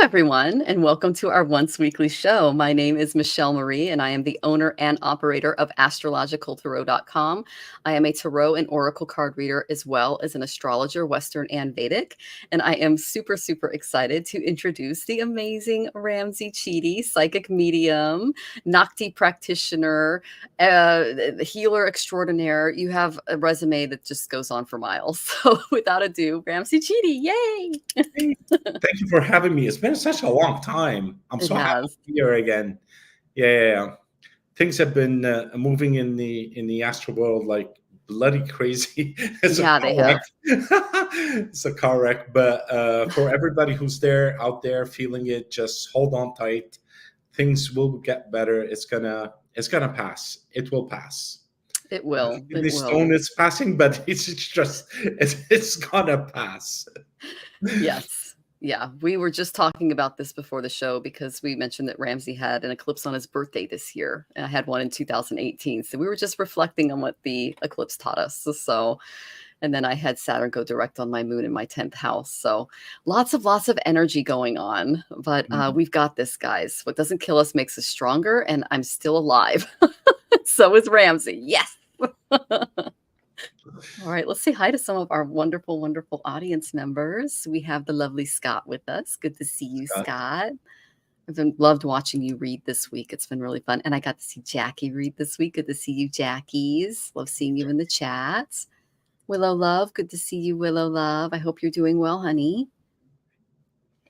everyone, and welcome to our once weekly show. My name is Michelle Marie, and I am the owner and operator of astrologicaltarot.com. I am a tarot and oracle card reader, as well as an astrologer, Western and Vedic. And I am super, super excited to introduce the amazing Ramzi Cheety, psychic medium, Nokti practitioner, healer extraordinaire. You have a resume that just goes on for miles. So without ado, Ramzi Cheety, yay! Hey, thank you for having me. It's been such a long time. I'm It so happy has. to be here again. Yeah. Things have been moving in the astral world like bloody crazy. It's a Yeah, car they wreck. have. It's a car wreck. But for everybody who's out there feeling it, just hold on tight. Things will get better. It's gonna pass. It will pass. It will. In It this stone, will. it's passing, but it's gonna pass. Yes. Yeah. We were just talking about this before the show because we mentioned that Ramsey had an eclipse on his birthday this year. And I had one in 2018. So we were just reflecting on what the eclipse taught us. And then I had Saturn go direct on my moon in my 10th house. So lots of energy going on. But we've got this, guys. What doesn't kill us makes us stronger. And I'm still alive. So is Ramsey. Yes. All right, let's say hi to some of our wonderful, wonderful audience members. We have the lovely Scott with us. Good to see you, Scott. I've loved watching you read this week. It's been really fun. And I got to see Jackie read this week. Good to see you, Jackies. Love seeing you in the chat. Willow Love, good to see you, Willow Love. I hope you're doing well, honey.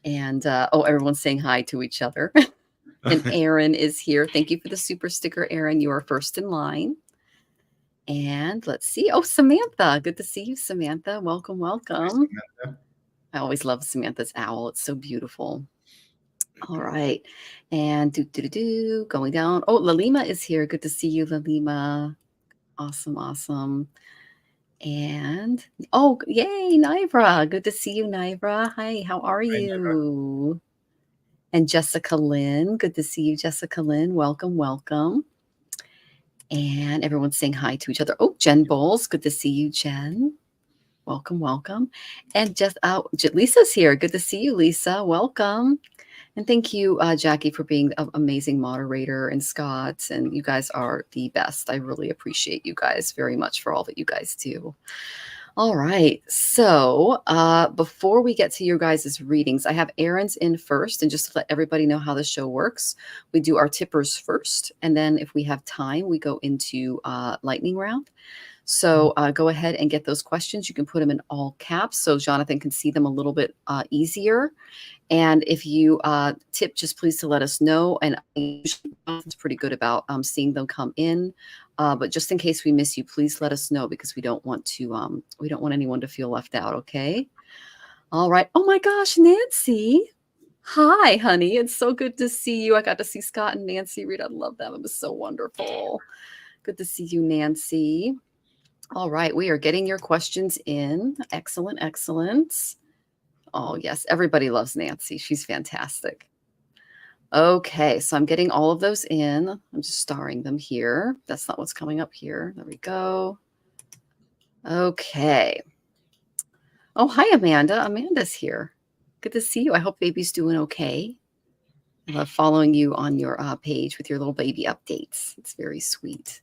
And, everyone's saying hi to each other. And Aaron is here. Thank you for the super sticker, Aaron. You are first in line. And let's see. Oh, Samantha. Good to see you, Samantha. Welcome, welcome. I always love Samantha's owl. It's so beautiful. All right. And going down. Oh, Lalima is here. Good to see you, Lalima. Awesome. And yay, Nivra. Good to see you, Nivra. Hi, how are you? Nivra. And Jessica Lynn. Good to see you, Jessica Lynn. Welcome. And everyone's saying hi to each other. Oh, Jen Bowles. Good to see you, Jen. Welcome. And just Lisa's here. Good to see you, Lisa. Welcome. And thank you, Jackie, for being an amazing moderator, and Scott. And you guys are the best. I really appreciate you guys very much for all that you guys do. All right. So before we get to your guys' readings, I have Aaron's in first. And just to let everybody know how the show works, we do our tippers first. And then if we have time, we go into lightning round. So go ahead and get those questions. You can put them in all caps so Jonathan can see them a little bit easier. And if you tip, just please to let us know. And it's pretty good about seeing them come in. But just in case we miss you, please let us know because we don't want anyone to feel left out. Okay. All right. Oh my gosh, Nancy. Hi, honey. It's so good to see you. I got to see Scott and Nancy read. I love them. It was so wonderful. Good to see you, Nancy. All right. We are getting your questions in. Excellent. Oh, yes. Everybody loves Nancy. She's fantastic. Okay. So I'm getting all of those in. I'm just starring them here. That's not what's coming up here. There we go. Okay. Oh, hi, Amanda. Amanda's here. Good to see you. I hope baby's doing okay. I love following you on your page with your little baby updates. It's very sweet.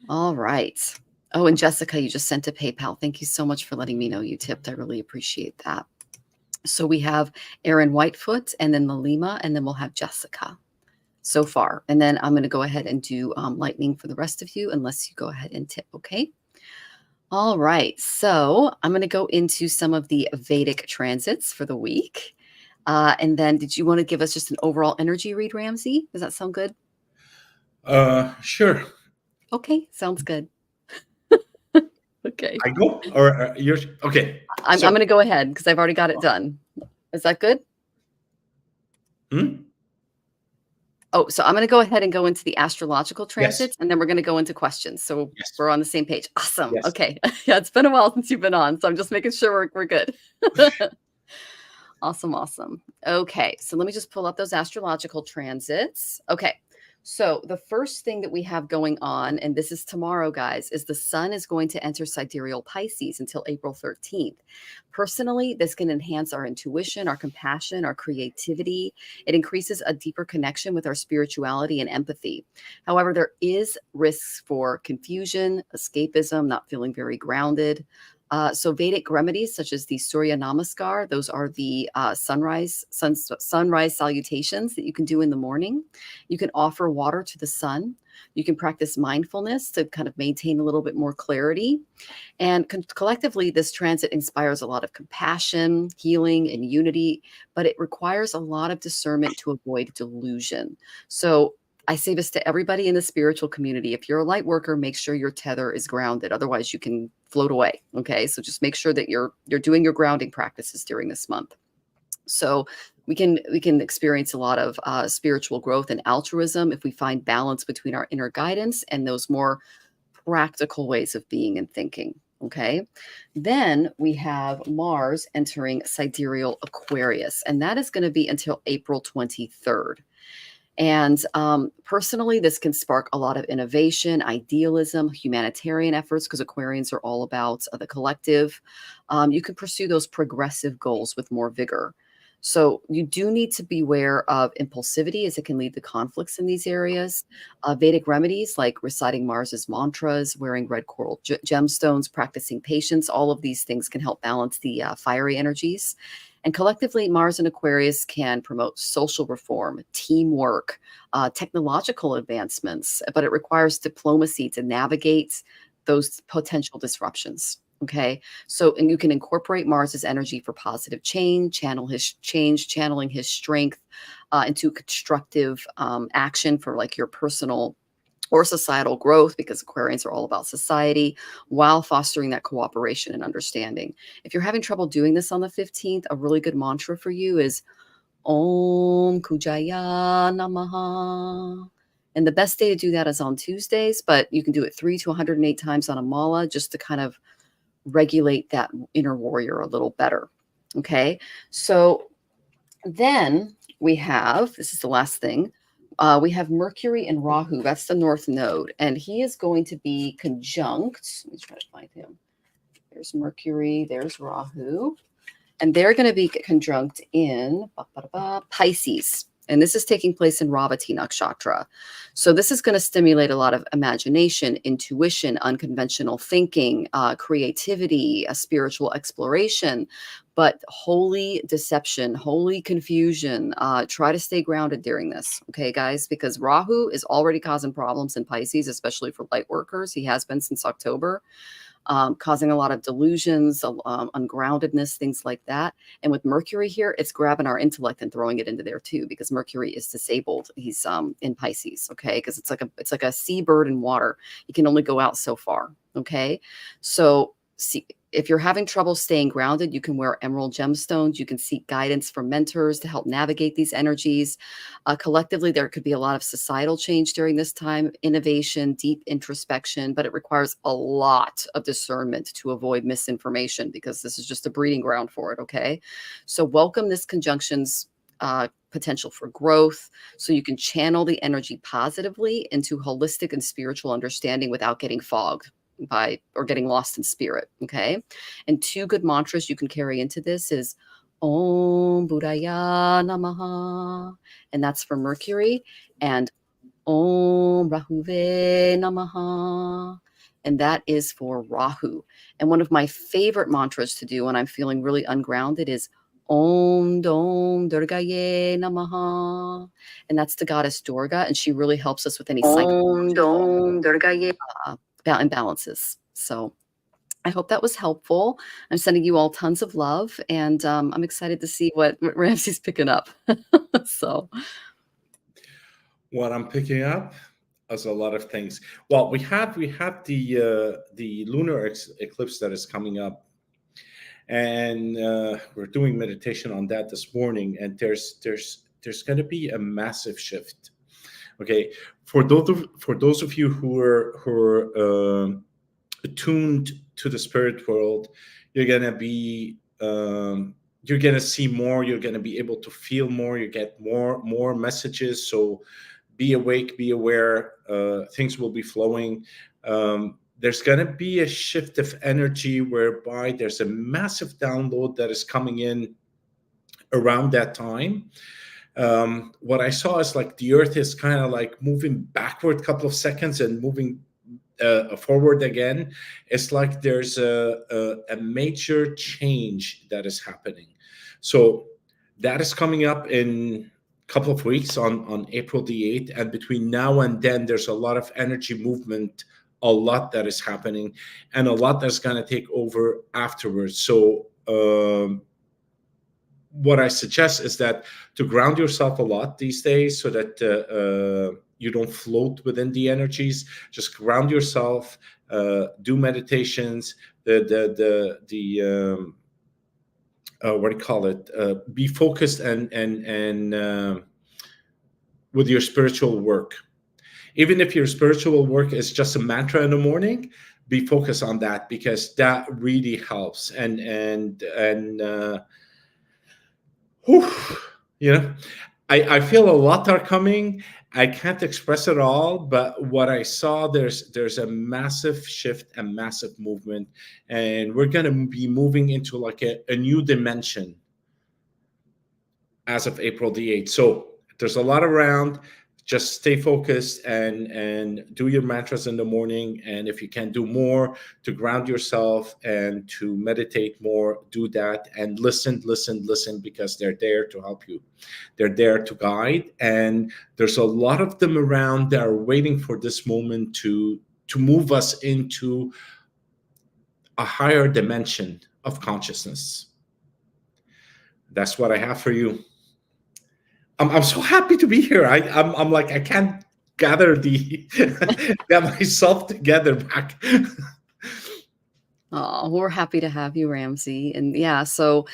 All right. Oh, and Jessica, you just sent a PayPal. Thank you so much for letting me know you tipped. I really appreciate that. So we have Aaron Whitefoot and then Lalima, and then we'll have Jessica so far. And then I'm going to go ahead and do lightning for the rest of you, unless you go ahead and tip, okay? All right. So I'm going to go into some of the Vedic transits for the week. And then did you want to give us just an overall energy read, Ramsey? Does that sound good? Sure. Okay. Sounds good. Okay. I go or you're okay. I'm going to go ahead because I've already got it done. Is that good? Oh, so I'm going to go ahead and go into the astrological transits, and then we're going to go into questions. So we're on the same page. Awesome. Yes. Okay. Yeah, it's been a while since you've been on, so I'm just making sure we're good. Awesome. Okay. So let me just pull up those astrological transits. Okay. So the first thing that we have going on, and this is tomorrow, guys, is the sun is going to enter sidereal Pisces until April 13th. Personally, this can enhance our intuition, our compassion, our creativity. It increases a deeper connection with our spirituality and empathy. However, there is risks for confusion, escapism, not feeling very grounded. So Vedic remedies such as the Surya Namaskar, those are the sunrise salutations that you can do in the morning. You can offer water to the sun. You can practice mindfulness to kind of maintain a little bit more clarity. And collectively, this transit inspires a lot of compassion, healing, and unity, but it requires a lot of discernment to avoid delusion. So I say this to everybody in the spiritual community. If you're a light worker, make sure your tether is grounded. Otherwise, you can float away. Okay. So just make sure that you're doing your grounding practices during this month. So we can experience a lot of spiritual growth and altruism if we find balance between our inner guidance and those more practical ways of being and thinking. Okay. Then we have Mars entering sidereal Aquarius, and that is going to be until April 23rd. And personally, this can spark a lot of innovation, idealism, humanitarian efforts, because Aquarians are all about the collective. You can pursue those progressive goals with more vigor. So you do need to beware of impulsivity, as it can lead to conflicts in these areas. Vedic remedies like reciting Mars's mantras, wearing red coral gemstones, practicing patience, all of these things can help balance the fiery energies. And collectively, Mars and Aquarius can promote social reform, teamwork, technological advancements, but it requires diplomacy to navigate those potential disruptions. Okay. So, and you can incorporate Mars's energy for positive change, channeling his strength into constructive action for like your personal or societal growth, because Aquarians are all about society, while fostering that cooperation and understanding. If you're having trouble doing this on the 15th, a really good mantra for you is Om Kujaya Namaha. And the best day to do that is on Tuesdays, but you can do it 3 to 108 times on a mala, just to kind of regulate that inner warrior a little better. Okay. So then we have, this is the last thing, we have Mercury and Rahu. That's the North Node. And he is going to be conjunct. Let me try to find him. There's Mercury. There's Rahu. And they're going to be conjunct in Pisces. And this is taking place in Ravati Nakshatra. So this is going to stimulate a lot of imagination, intuition, unconventional thinking, creativity, a spiritual exploration, but holy deception, holy confusion. Try to stay grounded during this, okay, guys? Because Rahu is already causing problems in Pisces, especially for light workers. He has been since October. Causing a lot of delusions, ungroundedness, things like that. And with Mercury here, it's grabbing our intellect and throwing it into there too, because Mercury is disabled. He's in Pisces, okay? Because it's like a seabird in water. He can only go out so far, okay? So see, if you're having trouble staying grounded, you can wear emerald gemstones. You can seek guidance from mentors to help navigate these energies. Collectively, there could be a lot of societal change during this time, innovation, deep introspection, but it requires a lot of discernment to avoid misinformation, because this is just a breeding ground for it, okay? So welcome this conjunction's potential for growth, so you can channel the energy positively into holistic and spiritual understanding without getting fogged or getting lost in spirit. Okay. And 2 good mantras you can carry into this is Om Buddhaya Namaha, and that's for Mercury, and Om Rahuve Namaha, and that is for Rahu. And one of my favorite mantras to do when I'm feeling really ungrounded is Om Dom Durgaye Namaha, and that's the goddess Durga, and she really helps us with any psychological imbalances. So I hope that was helpful. I'm sending you all tons of love, and I'm excited to see what Ramsey's picking up. So what I'm picking up is a lot of things. Well, we have the lunar eclipse that is coming up, and we're doing meditation on that this morning. And there's going to be a massive shift. Okay, for those of you who are attuned to the spirit world, you're gonna be you're gonna see more. You're gonna be able to feel more. You get more messages. So be awake, be aware. Things will be flowing. There's going to be a shift of energy whereby there's a massive download that is coming in around that time. What I saw is like the earth is kind of like moving backward a couple of seconds and moving forward again. It's like there's a major change that is happening. So that is coming up in a couple of weeks on April the 8th. And between now and then, there's a lot of energy movement, a lot that is happening, and a lot that's going to take over afterwards. So what I suggest is that to ground yourself a lot these days so that you don't float within the energies. Just ground yourself, do meditations, what do you call it? Be focused and with your spiritual work. Even if your spiritual work is just a mantra in the morning, be focused on that, because that really helps. You know, I feel a lot are coming. I can't express it all, but what I saw, there's a massive shift, a massive movement, and we're going to be moving into like a new dimension as of April the 8th. So there's a lot around. Just stay focused and do your mantras in the morning. And if you can do more to ground yourself and to meditate more, do that, and listen, because they're there to help you. They're there to guide. And there's a lot of them around that are waiting for this moment to move us into a higher dimension of consciousness. That's what I have for you. I'm so happy to be here. I'm like, I can't gather get myself together back. Oh, we're happy to have you, Ramzi. And yeah, so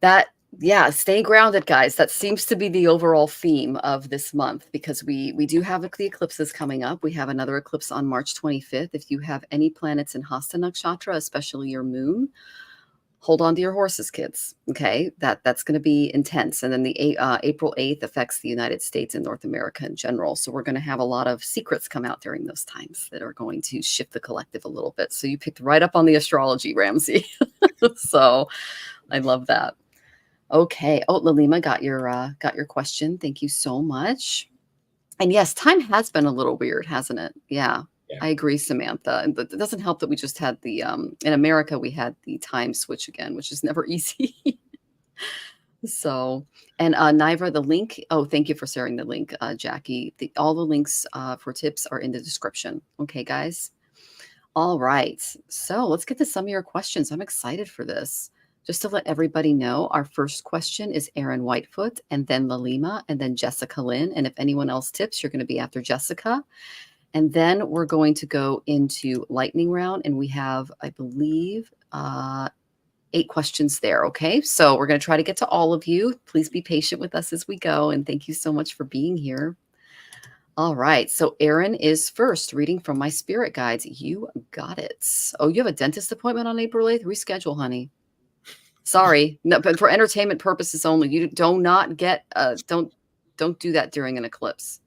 stay grounded, guys. That seems to be the overall theme of this month, because we do have the eclipses coming up. We have another eclipse on March 25th. If you have any planets in Hasta Nakshatra, especially your moon, hold on to your horses, kids. Okay, that's going to be intense. And then the April 8th affects the United States and North America in general. So we're going to have a lot of secrets come out during those times that are going to shift the collective a little bit. So you picked right up on the astrology, Ramzi. So I love that. Okay. Oh, Lalima got your question. Thank you so much. And yes, time has been a little weird, hasn't it? Yeah. I agree, Samantha. And it doesn't help that we just had the in America we had the time switch again, which is never easy. So, and Niva, the link. Oh, thank you for sharing the link, Jackie. All the links for tips are in the description. Okay, guys. All right. So let's get to some of your questions. I'm excited for this. Just to let everybody know, our first question is Aaron Whitefoot, and then Lalima, and then Jessica Lynn. And if anyone else tips, you're going to be after Jessica. And then we're going to go into lightning round, and we have, I believe, 8 questions there. Okay, so we're going to try to get to all of you. Please be patient with us as we go, and thank you so much for being here. All right, so Erin is first, reading from my spirit guides. You got it. Oh, you have a dentist appointment on April 8th? Reschedule, honey. Sorry, no, but for entertainment purposes only. You do not get don't do that during an eclipse.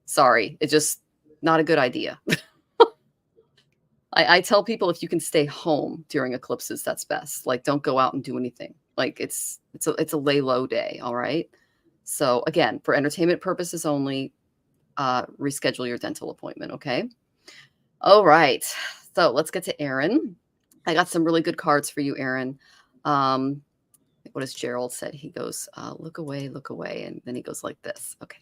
Sorry, it just not a good idea. I tell people if you can stay home during eclipses, that's best. Like, don't go out and do anything. Like, it's a lay low day. All right. So again, for entertainment purposes only, reschedule your dental appointment. Okay. All right. So let's get to Aaron. I got some really good cards for you, Aaron. What does Gerald said? He goes, look away, and then he goes like this. Okay.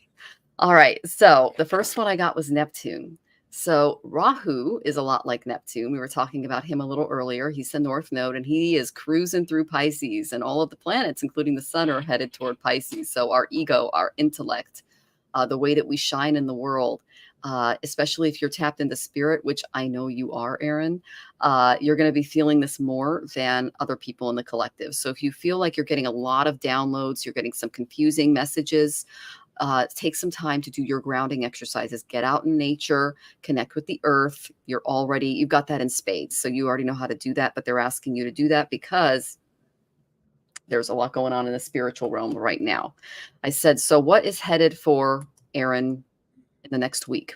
All right. So the first one I got was Neptune. So Rahu is a lot like Neptune. We were talking about him a little earlier. He's the North Node, and he is cruising through Pisces, and all of the planets, including the sun, are headed toward Pisces. So our ego, our intellect, the way that we shine in the world, especially if you're tapped into spirit, which I know you are, Aaron, you're going to be feeling this more than other people in the collective. So if you feel like you're getting a lot of downloads, you're getting some confusing messages, take some time to do your grounding exercises. Get out in nature, connect with the earth. You've got that in spades. So you already know how to do that, but they're asking you to do that because there's a lot going on in the spiritual realm right now. I said, so what is headed for Aaron in the next week.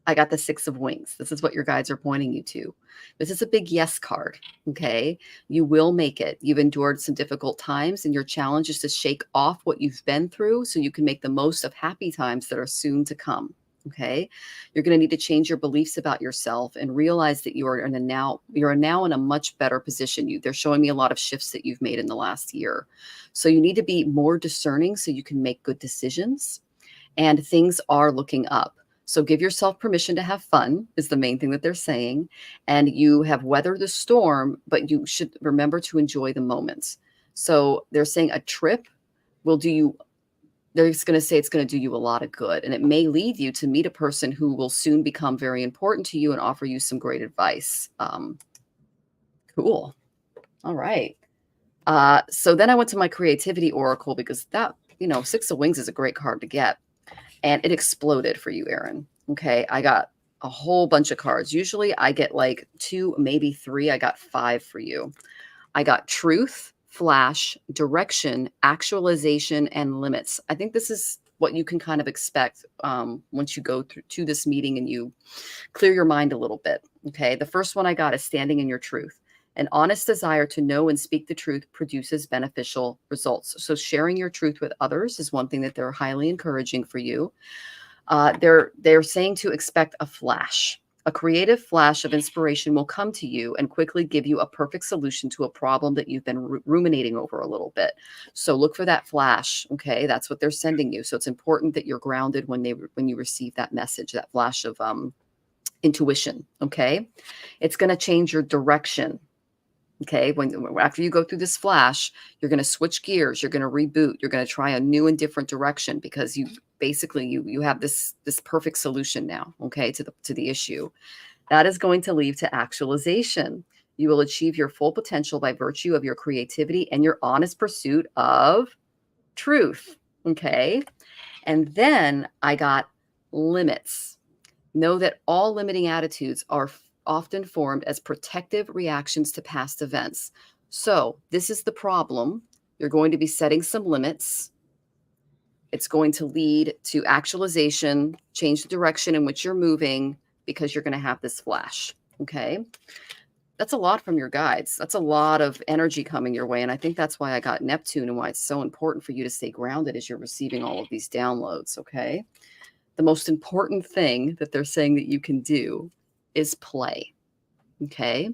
I got the 6 of Wings. This is what your guides are pointing you to. This is a big yes card, okay? You will make it. You've endured some difficult times, and your challenge is to shake off what you've been through so you can make the most of happy times that are soon to come, okay? You're going to need to change your beliefs about yourself and realize that you're now in a much better position. They're showing me a lot of shifts that you've made in the last year. So you need to be more discerning so you can make good decisions, and things are looking up. So give yourself permission to have fun is the main thing that they're saying. And you have weathered the storm, but you should remember to enjoy the moments. So they're saying a trip will do you, they're going to say it's going to do you a lot of good. And it may lead you to meet a person who will soon become very important to you and offer you some great advice. Cool. All right. So then I went to my creativity oracle because that, 6 of Wings is a great card to get. And it exploded for you, Aaron. Okay. I got a whole bunch of cards. Usually I get like 2, maybe 3. I got 5 for you. I got truth, flash, direction, actualization, and limits. I think this is what you can kind of expect once you go through to this meeting and you clear your mind a little bit. Okay. The first one I got is standing in your truth. An honest desire to know and speak the truth produces beneficial results. So sharing your truth with others is one thing that they're highly encouraging for you. They're saying to expect a flash. A creative flash of inspiration will come to you and quickly give you a perfect solution to a problem that you've been ruminating over a little bit. So look for that flash. Okay, that's what they're sending you. So it's important that you're grounded when you receive that message, that flash of intuition. Okay, it's going to change your direction. Okay, after you go through this flash, you're going to switch gears, you're going to reboot, you're going to try a new and different direction because you have this perfect solution now, okay, to the issue. That is going to lead to actualization. You will achieve your full potential by virtue of your creativity and your honest pursuit of truth, okay? And then I got limits. Know that all limiting attitudes are often formed as protective reactions to past events. So this is the problem. You're going to be setting some limits. It's going to lead to actualization, change the direction in which you're moving because you're going to have this flash. Okay. That's a lot from your guides. That's a lot of energy coming your way. And I think that's why I got Neptune and why it's so important for you to stay grounded as you're receiving all of these downloads. Okay. The most important thing that they're saying that you can do is play. Okay.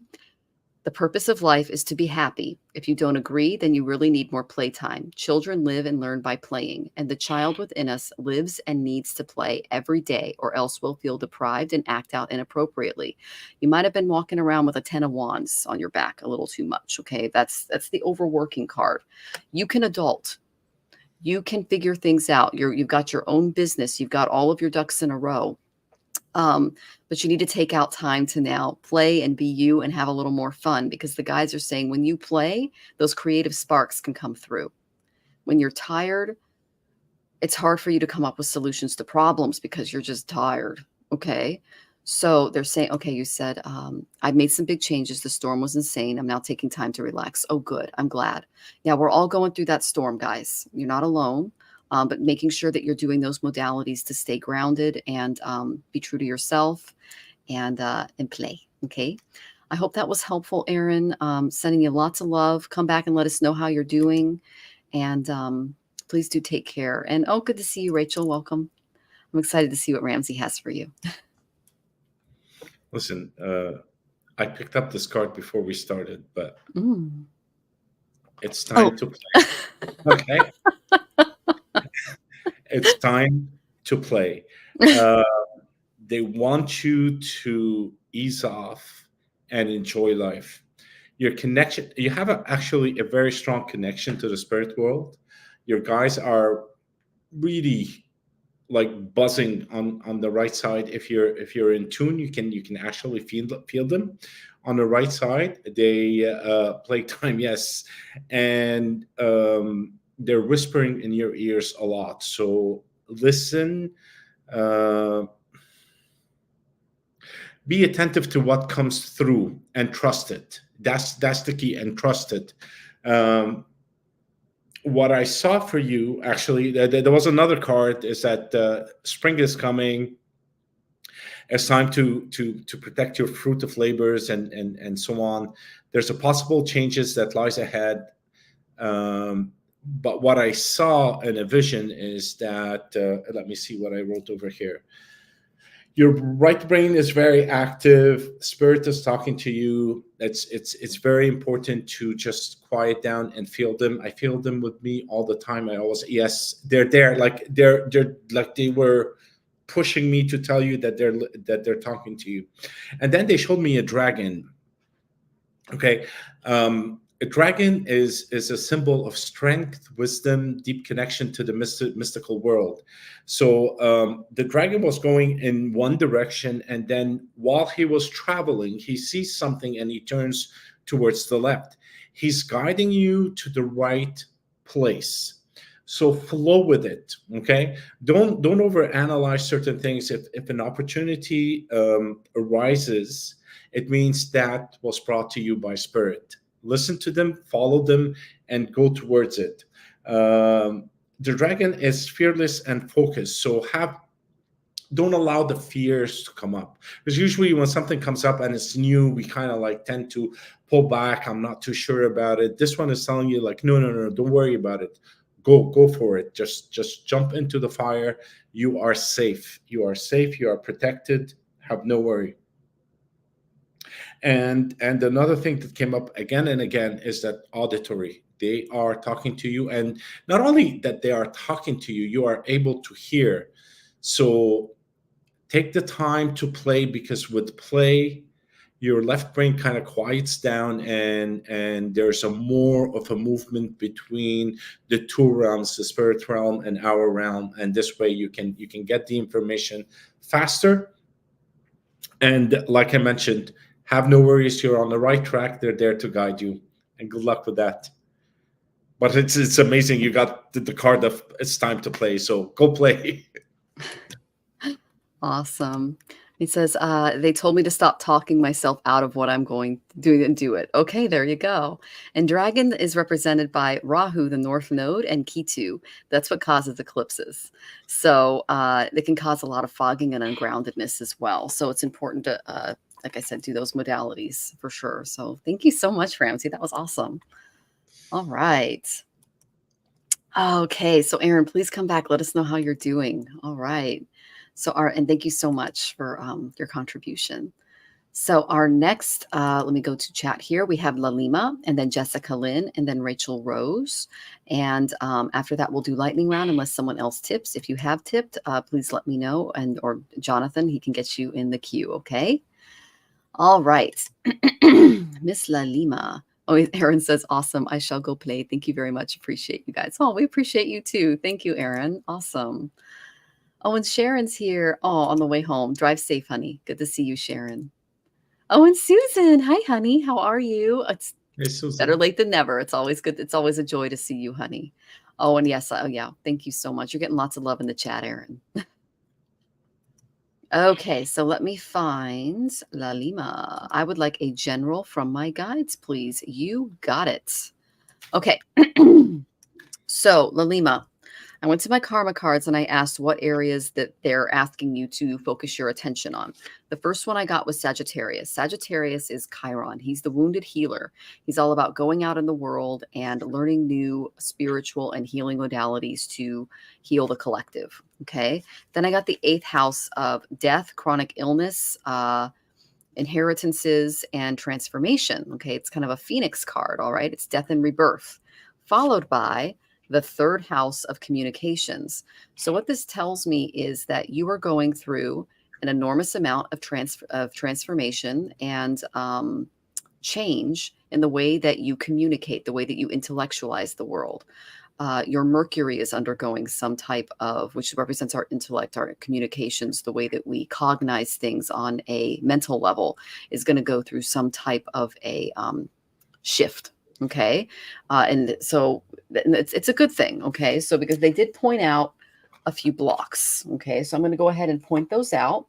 The purpose of life is to be happy. If you don't agree, then you really need more playtime. Children live and learn by playing, and the child within us lives and needs to play every day, or else we'll feel deprived and act out inappropriately. You might have been walking around with a 10 of Wands on your back a little too much. Okay. That's the overworking card. You can adult. You can figure things out. You've got your own business. You've got all of your ducks in a row. But you need to take out time to now play and be you and have a little more fun, because the guys are saying when you play, those creative sparks can come through. When you're tired, it's hard for you to come up with solutions to problems because you're just tired. Okay. So they're saying, okay, you said, I've made some big changes. The storm was insane. I'm now taking time to relax. Oh, good. I'm glad. Yeah, we're all going through that storm, guys. You're not alone. But making sure that you're doing those modalities to stay grounded and be true to yourself and play. Okay. I hope that was helpful, Aaron. Sending you lots of love. Come back and let us know how you're doing. And please do take care. And good to see you, Rachel. Welcome. I'm excited to see what Ramzi has for you. Listen, I picked up this card before we started, but it's time to play. Okay. It's time to play. They want you to ease off and enjoy life. Your connection, you have actually a very strong connection to the spirit world. Your guys are really like buzzing on the right side. If you're in tune, you can actually feel them on the right side. They playtime, yes, and they're whispering in your ears a lot. So listen, be attentive to what comes through and trust it. That's the key, and trust it. what I saw for you, actually, there was another card, is that spring is coming. It's time to protect your fruit of labors, and so on. There's a possible changes that lies ahead. But what I saw in a vision is that, let me see what I wrote over here. Your right brain is very active. Spirit is talking to you. It's very important to just quiet down and feel them. I feel them with me all the time. I always, yes, they're there. Like they're like they were pushing me to tell you that they're talking to you. And then they showed me a dragon. Okay. A dragon is a symbol of strength, wisdom, deep connection to the mystical world. So the dragon was going in one direction, and then while he was traveling, he sees something and he turns towards the left. He's guiding you to the right place. So flow with it. Okay. Don't overanalyze certain things. If an opportunity arises, it means that was brought to you by spirit. Listen to them, follow them, and go towards it. The dragon is fearless and focused. So don't allow the fears to come up, because usually when something comes up and it's new, we kind of like tend to pull back. I'm not too sure about it. This one is telling you like, no, no, no, don't worry about it. Go for it. Just jump into the fire. You are safe. You are safe. You are protected. Have no worry. And another thing that came up again and again is that auditory. They are talking to you, and not only that they are talking to you, you are able to hear. So take the time to play, because with play, your left brain kind of quiets down, and there's a more of a movement between the two realms, the spirit realm and our realm, and this way you can get the information faster. And like I mentioned, have no worries, you're on the right track. They're there to guide you, and good luck with that. But it's amazing you got the card of it's time to play, so go play. Awesome. He says, they told me to stop talking myself out of what I'm going to do and do it. Okay, there you go. And dragon is represented by Rahu, the north node, and Ketu. That's what causes eclipses. So they can cause a lot of fogging and ungroundedness as well. So it's important to, like I said, do those modalities for sure. So thank you so much, Ramzi. That was awesome. All right. Okay, so Aaron, please come back. Let us know how you're doing. All right. So and thank you so much for your contribution. So our next, let me go to chat here. We have Lalima, and then Jessica Lynn, and then Rachel Rose. And after that, we'll do lightning round unless someone else tips. If you have tipped, please let me know, or Jonathan, he can get you in the queue. Okay. All right. Miss Lalima. Oh, Aaron says, awesome. I shall go play. Thank you very much. Appreciate you guys. Oh, we appreciate you too. Thank you, Aaron. Awesome. Oh, and Sharon's here. Oh, on the way home. Drive safe, honey. Good to see you, Sharon. Oh, and Susan. Hi, honey. How are you? It's better late than never. It's always good. It's always a joy to see you, honey. Oh, and yes. Oh, yeah. Thank you so much. You're getting lots of love in the chat, Aaron. Okay, so let me find Lalima. I would like a general from my guides, please. You got it. Okay. So, Lalima, I went to my karma cards and I asked what areas that they're asking you to focus your attention on. The first one I got was Sagittarius. Sagittarius is Chiron. He's the wounded healer. He's all about going out in the world and learning new spiritual and healing modalities to heal the collective. Okay. Then I got the 8th house of death, chronic illness, inheritances, and transformation. Okay. It's kind of a phoenix card. All right. It's death and rebirth, followed by the 3rd house of communications. So what this tells me is that you are going through an enormous amount of transformation and change in the way that you communicate, the way that you intellectualize the world. Your Mercury is undergoing some type of, which represents our intellect, our communications, the way that we cognize things on a mental level, is going to go through some type of a shift. Okay. And so it's a good thing. Okay. So because they did point out a few blocks. Okay. So I'm going to go ahead and point those out.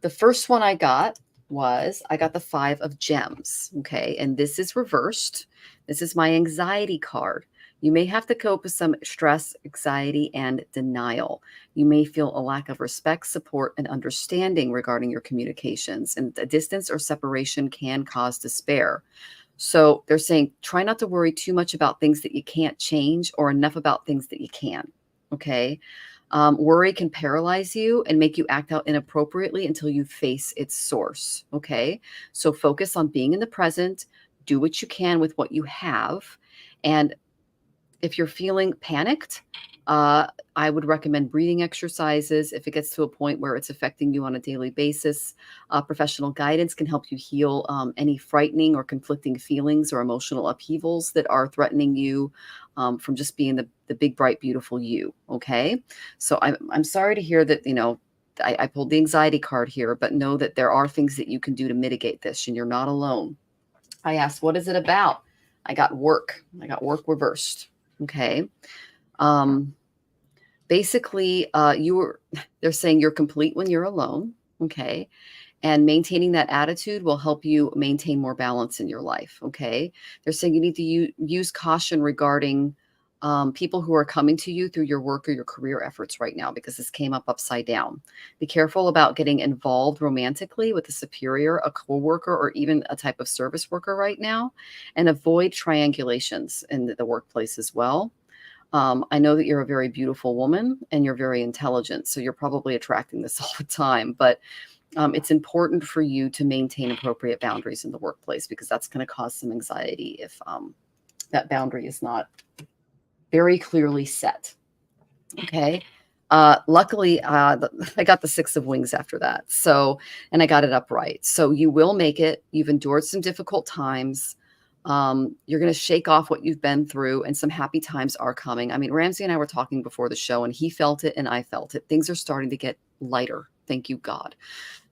The first one I got the 5 of gems. Okay. And this is reversed. This is my anxiety card. You may have to cope with some stress, anxiety, and denial. You may feel a lack of respect, support, and understanding regarding your communications, and a distance or separation can cause despair. So they're saying try not to worry too much about things that you can't change or enough about things that you can. Okay. Worry can paralyze you and make you act out inappropriately until you face its source. Okay. So focus on being in the present, do what you can with what you have. And if you're feeling panicked, I would recommend breathing exercises. If it gets to a point where it's affecting you on a daily basis, professional guidance can help you heal any frightening or conflicting feelings or emotional upheavals that are threatening you from just being the big, bright, beautiful you. Okay. So I'm sorry to hear that, I pulled the anxiety card here, but know that there are things that you can do to mitigate this, and you're not alone. I asked, what is it about? I got work reversed. Okay. Basically, they're saying you're complete when you're alone. Okay. And maintaining that attitude will help you maintain more balance in your life. Okay. They're saying you need to use caution regarding people who are coming to you through your work or your career efforts right now, because this came up upside down. Be careful about getting involved romantically with a superior, a coworker, or even a type of service worker right now, and avoid triangulations in the workplace as well. I know that you're a very beautiful woman and you're very intelligent, so you're probably attracting this all the time, but it's important for you to maintain appropriate boundaries in the workplace, because that's going to cause some anxiety if that boundary is not very clearly set. Okay. Luckily, I got the 6 of Wings after that. So, and I got it upright. So you will make it. You've endured some difficult times. You're going to shake off what you've been through, and some happy times are coming. I mean, Ramzi and I were talking before the show, and he felt it and I felt it. Things are starting to get lighter. Thank you, God.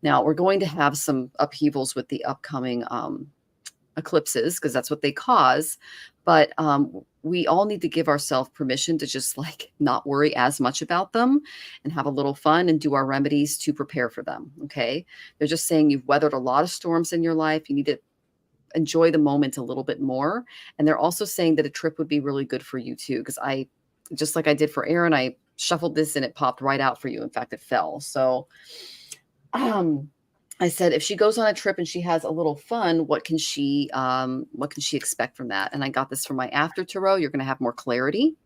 Now we're going to have some upheavals with the upcoming eclipses, because that's what they cause. But we all need to give ourselves permission to just not worry as much about them and have a little fun and do our remedies to prepare for them. Okay. They're just saying you've weathered a lot of storms in your life. You need to enjoy the moment a little bit more. And they're also saying that a trip would be really good for you too, because just like I did for Aaron, I shuffled this and it popped right out for you. In fact, it fell. So I said, if she goes on a trip and she has a little fun, what can she expect from that? And I got this from my after tarot. You're going to have more clarity.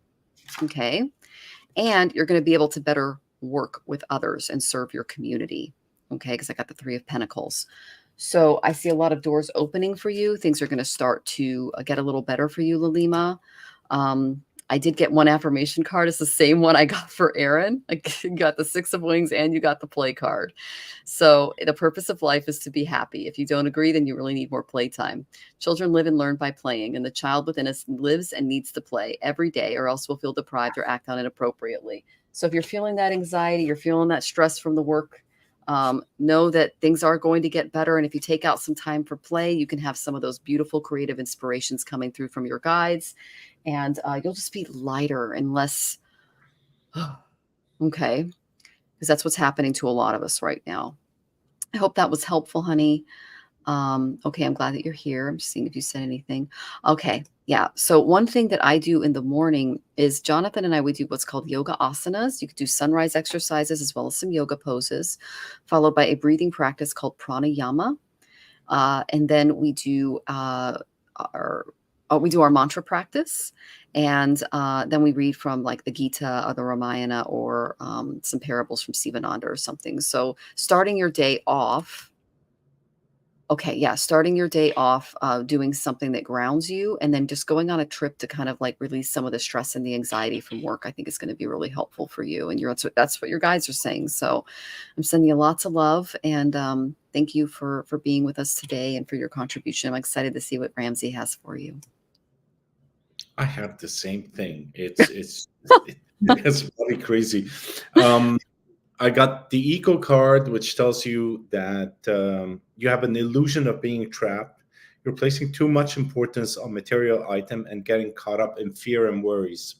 Okay. And you're going to be able to better work with others and serve your community. Okay. Because I got the 3 of Pentacles. So I see a lot of doors opening for you. Things are going to start to get a little better for you, Lalima. I did get one affirmation card. It's the same one I got for Aaron. I got the 6 of Wings and you got the play card. So the purpose of life is to be happy. If you don't agree, then you really need more playtime. Children live and learn by playing, and the child within us lives and needs to play every day, or else we'll feel deprived or act out inappropriately. So if you're feeling that anxiety, you're feeling that stress from the work, know that things are going to get better. And if you take out some time for play, you can have some of those beautiful creative inspirations coming through from your guides, and you'll just be lighter and less. Okay. Because that's what's happening to a lot of us right now. I hope that was helpful, honey. Okay, I'm glad that you're here. I'm just seeing if you said anything. Okay, yeah. So one thing that I do in the morning is Jonathan and I, we do what's called yoga asanas. You could do sunrise exercises as well as some yoga poses, followed by a breathing practice called pranayama. And then we do our mantra practice. And then we read from the Gita or the Ramayana, or some parables from Sivananda or something. So starting your day off doing something that grounds you, and then just going on a trip to kind of release some of the stress and the anxiety from work, I think is going to be really helpful for you. And that's what your guides are saying. So I'm sending you lots of love, and thank you for being with us today and for your contribution. I'm excited to see what Ramzi has for you. I have the same thing. It's really crazy. I got the Eco card, which tells you that you have an illusion of being trapped. You're placing too much importance on material item and getting caught up in fear and worries.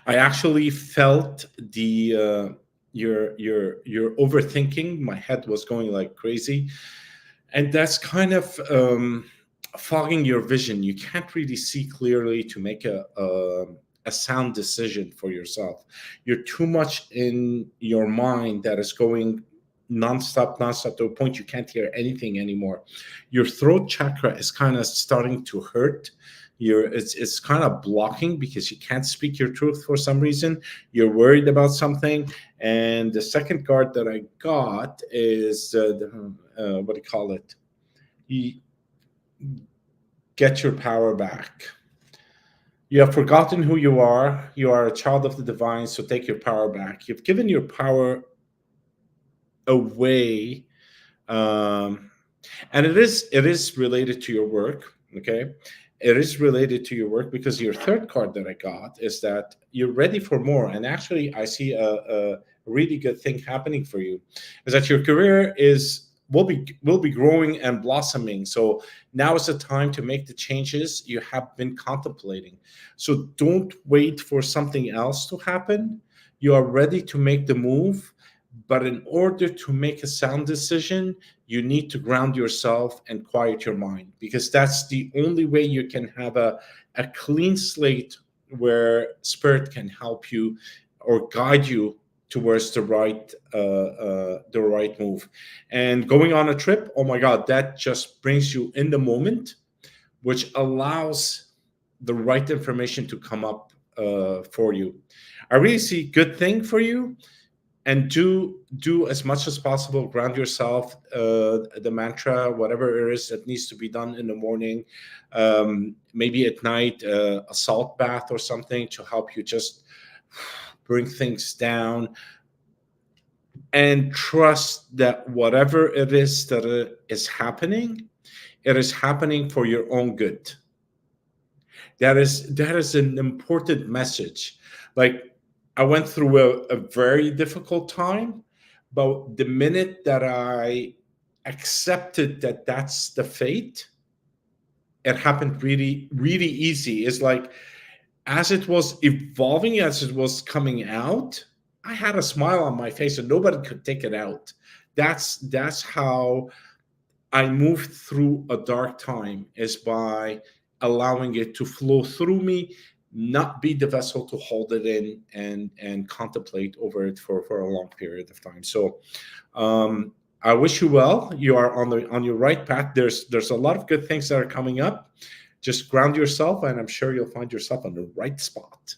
I actually felt your overthinking. My head was going like crazy, and that's kind of fogging your vision. You can't really see clearly to make a sound decision for yourself. You're too much in your mind that is going nonstop to a point you can't hear anything anymore. Your throat chakra is kind of starting to hurt. It's kind of blocking because you can't speak your truth for some reason. You're worried about something. And the second card that I got is what do you call it? Get your power back. You have forgotten who you are. You are a child of the divine, so take your power back. You've given your power away, and it is related to your work. Okay, it is related to your work because your third card that I got is that you're ready for more. And actually, I see a really good thing happening for you, is that your career will be growing and blossoming. So now is the time to make the changes you have been contemplating. So don't wait for something else to happen. You are ready to make the move, but in order to make a sound decision, you need to ground yourself and quiet your mind, because that's the only way you can have a clean slate where spirit can help you or guide you towards the right move. And going on a trip, oh my god, that just brings you in the moment, which allows the right information to come up for you. I really see good thing for you. And do as much as possible, ground yourself, the mantra, whatever it is that needs to be done in the morning, maybe at night, a salt bath or something to help you just bring things down, and trust that whatever it is that is happening, it is happening for your own good. That is an important message. Like, I went through a very difficult time, but the minute that I accepted that that's the fate, it happened really, really easy. It's like, as it was evolving, as it was coming out, I had a smile on my face and nobody could take it out. That's how I moved through a dark time, is by allowing it to flow through me, not be the vessel to hold it in and contemplate over it for a long period of time. So I wish you well. You are on your right path. There's a lot of good things that are coming up. Just ground yourself, and I'm sure you'll find yourself on the right spot.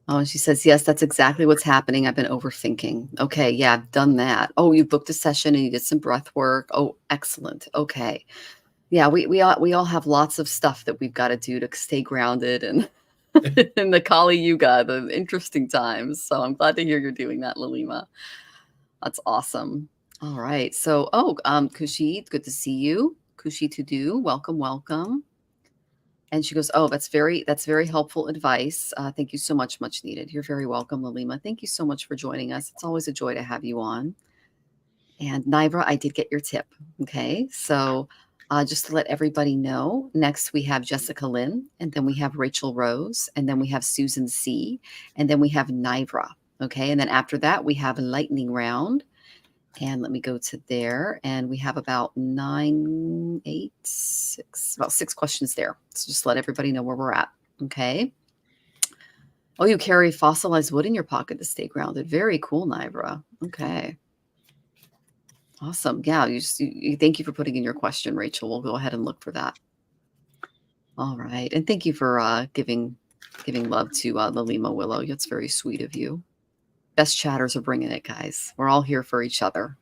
Oh, and she says, yes, that's exactly what's happening. I've been overthinking. Okay, yeah, I've done that. Oh, you booked a session and you did some breath work. Oh, excellent. Okay. Yeah, we all have lots of stuff that we've got to do to stay grounded and in the Kali Yuga, the interesting times. So I'm glad to hear you're doing that, Lalima. That's awesome. All right. So, Kushi, good to see you. Kushi to do. Welcome, welcome. And she goes, oh, that's very helpful advice. Thank you so much. Much needed. You're very welcome, Lalima. Thank you so much for joining us. It's always a joy to have you on. And Nivra, I did get your tip. Okay. So just to let everybody know, next we have Jessica Lynn, and then we have Rachel Rose, and then we have Susan C, and then we have Nivra. Okay. And then after that, we have a lightning round. And let me go to there. And we have about about 6 questions there. So just let everybody know where we're at. Okay. Oh, you carry fossilized wood in your pocket to stay grounded. Very cool, Nivra. Okay. Awesome. Yeah. You thank you for putting in your question, Rachel. We'll go ahead and look for that. All right. And thank you for giving love to Lalima Willow. That's very sweet of you. Best chatters are bringing it, guys. We're all here for each other.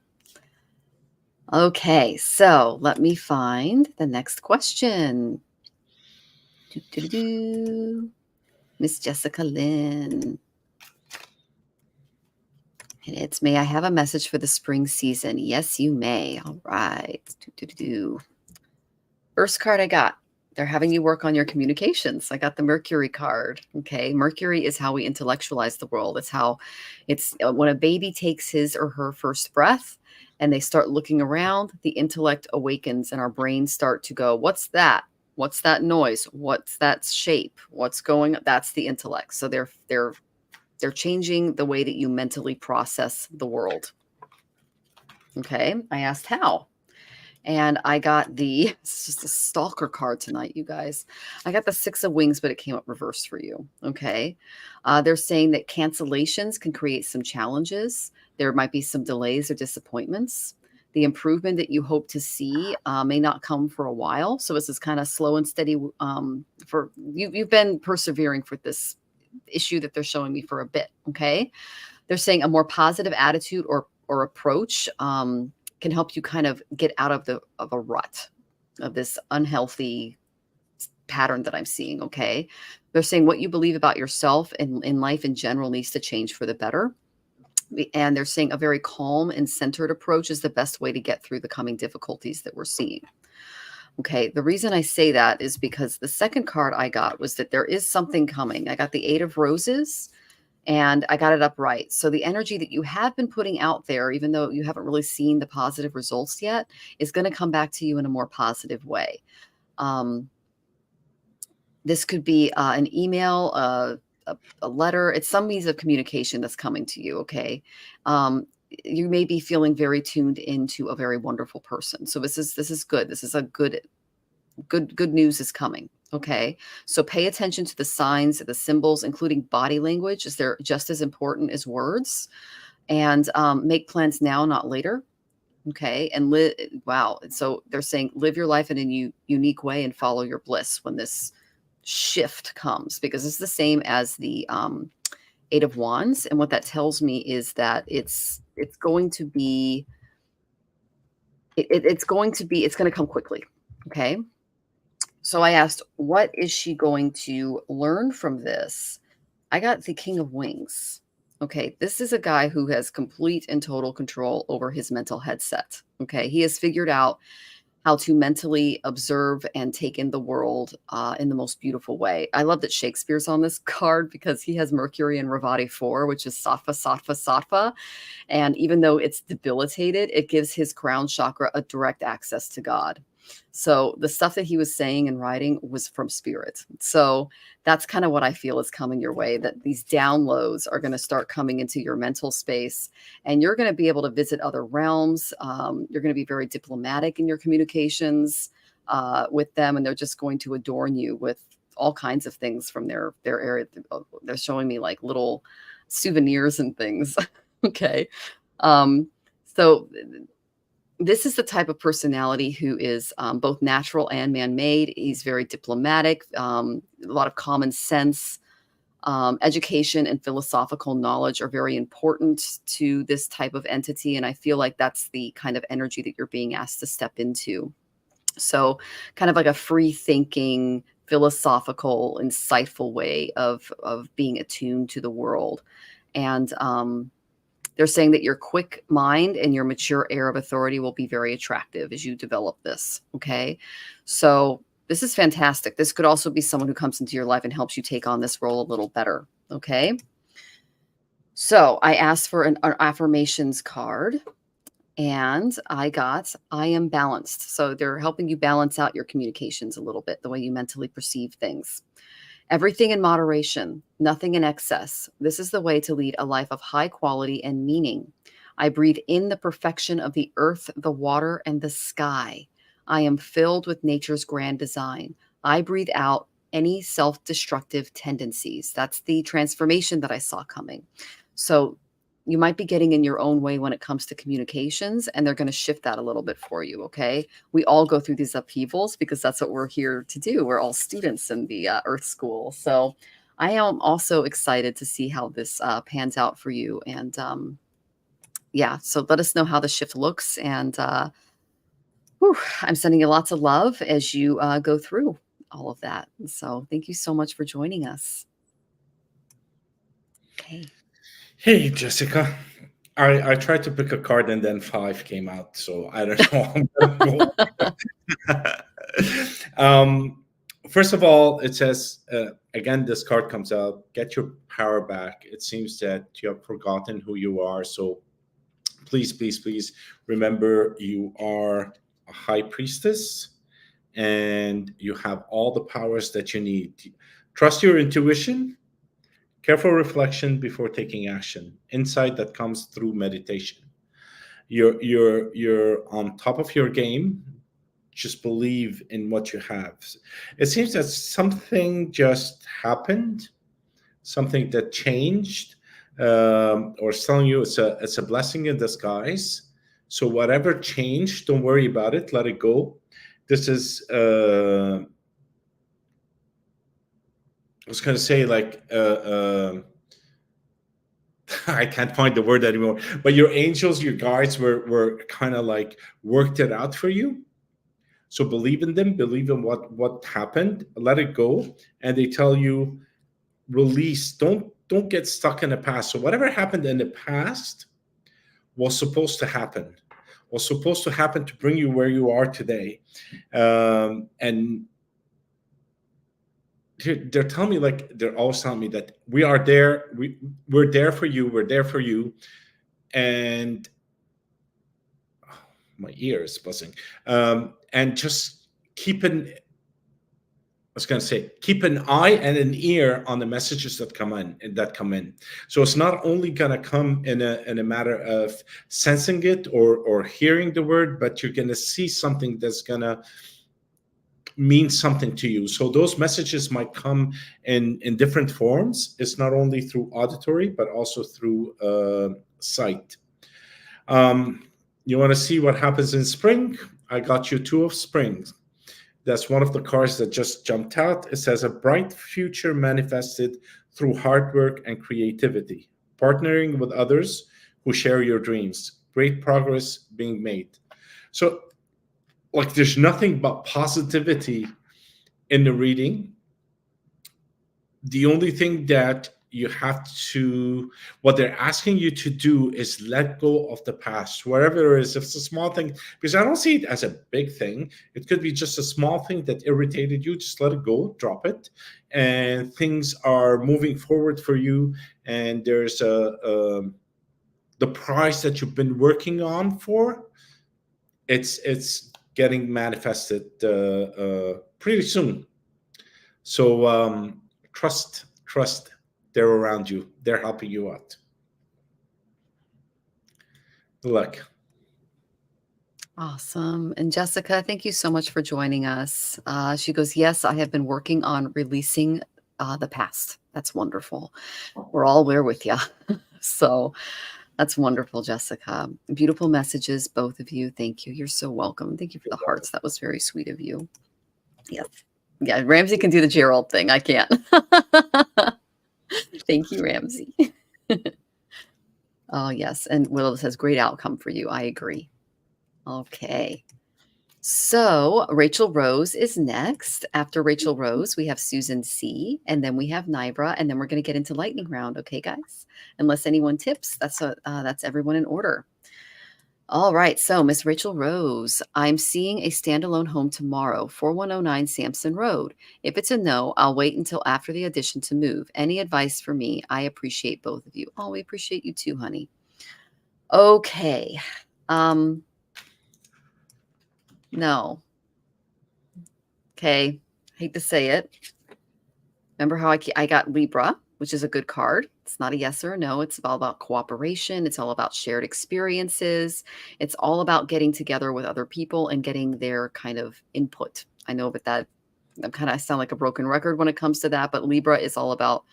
Okay, so let me find the next question. Miss Jessica Lynn. And it's, may I have a message for the spring season? Yes, you may. All right. First card I got. They're having you work on your communications. I got the Mercury card. Okay. Mercury is how we intellectualize the world. It's when a baby takes his or her first breath and they start looking around, the intellect awakens and our brains start to go, what's that? What's that noise? What's that shape? What's going on? That's the intellect. So they're changing the way that you mentally process the world. Okay. I asked how. And I got it's just a stalker card tonight, you guys. I got the Six of Wings, but it came up reversed for you. Okay. They're saying that cancellations can create some challenges. There might be some delays or disappointments. The improvement that you hope to see may not come for a while. So this is kind of slow and steady. For you've been persevering for this issue that they're showing me for a bit. Okay. They're saying a more positive attitude or approach can help you kind of get out of a rut of this unhealthy pattern that I'm seeing. Okay. They're saying what you believe about yourself and in life in general needs to change for the better. And they're saying a very calm and centered approach is the best way to get through the coming difficulties that we're seeing. Okay. The reason I say that is because the second card I got was that there is something coming. I got the Eight of Roses and I got it up right. So the energy that you have been putting out there, even though you haven't really seen the positive results yet, is going to come back to you in a more positive way. This could be an email, a letter. It's some means of communication that's coming to you. Okay. You may be feeling very tuned into a very wonderful person. So this is good. This is a good news is coming. Okay. So pay attention to the signs, the symbols, including body language, as they're just as important as words. And make plans now, not later. Okay. And wow. So they're saying live your life in a unique way and follow your bliss when this shift comes, because it's the same as the Eight of Wands. And what that tells me is that it's going to come quickly. Okay. So I asked, what is she going to learn from this? I got the King of Wings. Okay, this is a guy who has complete and total control over his mental headset. Okay, he has figured out how to mentally observe and take in the world in the most beautiful way. I love that Shakespeare's on this card because he has Mercury in Ravati 4, which is Sattva, Sattva, Sattva. And even though it's debilitated, it gives his crown chakra a direct access to God. So the stuff that he was saying and writing was from spirit. So that's kind of what I feel is coming your way, that these downloads are going to start coming into your mental space, and you're going to be able to visit other realms. You're going to be very diplomatic in your communications with them, and they're just going to adorn you with all kinds of things from their area. They're showing me like little souvenirs and things. Okay. So this is the type of personality who is both natural and man-made. He's very diplomatic, a lot of common sense. Education and philosophical knowledge are very important to this type of entity. And I feel like that's the kind of energy that you're being asked to step into. So kind of like a free thinking, philosophical, insightful way of being attuned to the world. And they're saying that your quick mind and your mature air of authority will be very attractive as you develop this. Okay. So this is fantastic. This could also be someone who comes into your life and helps you take on this role a little better. Okay. So I asked for an affirmations card and I got, I am balanced. So they're helping you balance out your communications a little bit, the way you mentally perceive things. Everything in moderation, nothing in excess. This is the way to lead a life of high quality and meaning. I breathe in the perfection of the earth, the water, and the sky. I am filled with nature's grand design. I breathe out any self-destructive tendencies. That's the transformation that I saw coming. So you might be getting in your own way when it comes to communications, and they're going to shift that a little bit for you. Okay. We all go through these upheavals because that's what we're here to do. We're all students in the Earth School. So I am also excited to see how this pans out for you. And yeah, so let us know how the shift looks. And I'm sending you lots of love as you go through all of that. So thank you so much for joining us. Okay. Hey, Jessica. I tried to pick a card and then 5 came out, so I don't know how I'm gonna go. First of all, it says, again, this card comes out, get your power back. It seems that you have forgotten who you are. So please, please, please remember you are a high priestess and you have all the powers that you need. Trust your intuition. Careful reflection before taking action. Insight that comes through meditation. You're on top of your game. Just believe in what you have. It seems that something just happened, something that changed, or it's telling you it's a blessing in disguise. So whatever changed, don't worry about it. Let it go. This is I was going to say like I can't find the word anymore. But your angels, your guides were kind of like worked it out for you. So believe in them, believe in what happened, let it go, and they tell you release. Don't get stuck in the past. So whatever happened in the past was supposed to happen, to bring you where you are today. And they're telling me, like they're always telling me that we are there. We're there for you. We're there for you. And my ear is buzzing. And just keep an eye and an ear on the messages that come in. So it's not only going to come in a matter of sensing it or hearing the word, but you're going to see something that's going to mean something to you. So those messages might come in different forms. It's not only through auditory, but also through sight. You want to see what happens in spring? I got you Two of Springs. That's one of the cards that just jumped out. It says a bright future manifested through hard work and creativity, partnering with others who share your dreams, great progress being made. So like there's nothing but positivity in the reading. The only thing that what they're asking you to do is let go of the past, wherever it is. If it's a small thing, because I don't see it as a big thing. It could be just a small thing that irritated you. Just let it go, drop it, and things are moving forward for you. And there's the prize that you've been working on for. It's getting manifested pretty soon. So trust. They're around you. They're helping you out. Good luck. Awesome. And Jessica, thank you so much for joining us. She goes, yes, I have been working on releasing the past. That's wonderful. We're all there with you. So that's wonderful, Jessica. Beautiful messages, both of you. Thank you. You're so welcome. Thank you for the hearts. That was very sweet of you. Yes. Yeah, Ramzi can do the Gerald thing. I can't. Thank you, Ramzi. Oh, yes. And Willow says, great outcome for you. I agree. Okay. So Rachel Rose is next. After Rachel Rose, we have Susan C. And then we have Nibra. And then we're going to get into lightning round. Okay, guys? Unless anyone tips, that's everyone in order. All right. So Miss Rachel Rose, I'm seeing a standalone home tomorrow, 4109 Sampson Road. If it's a no, I'll wait until after the addition to move. Any advice for me? I appreciate both of you. Oh, we appreciate you too, honey. Okay. No. Okay. Hate to say it. Remember how I got Libra, which is a good card. It's not a yes or a no. It's all about cooperation. It's all about shared experiences. It's all about getting together with other people and getting their kind of input. I know, but I sound like a broken record when it comes to that. But Libra is all about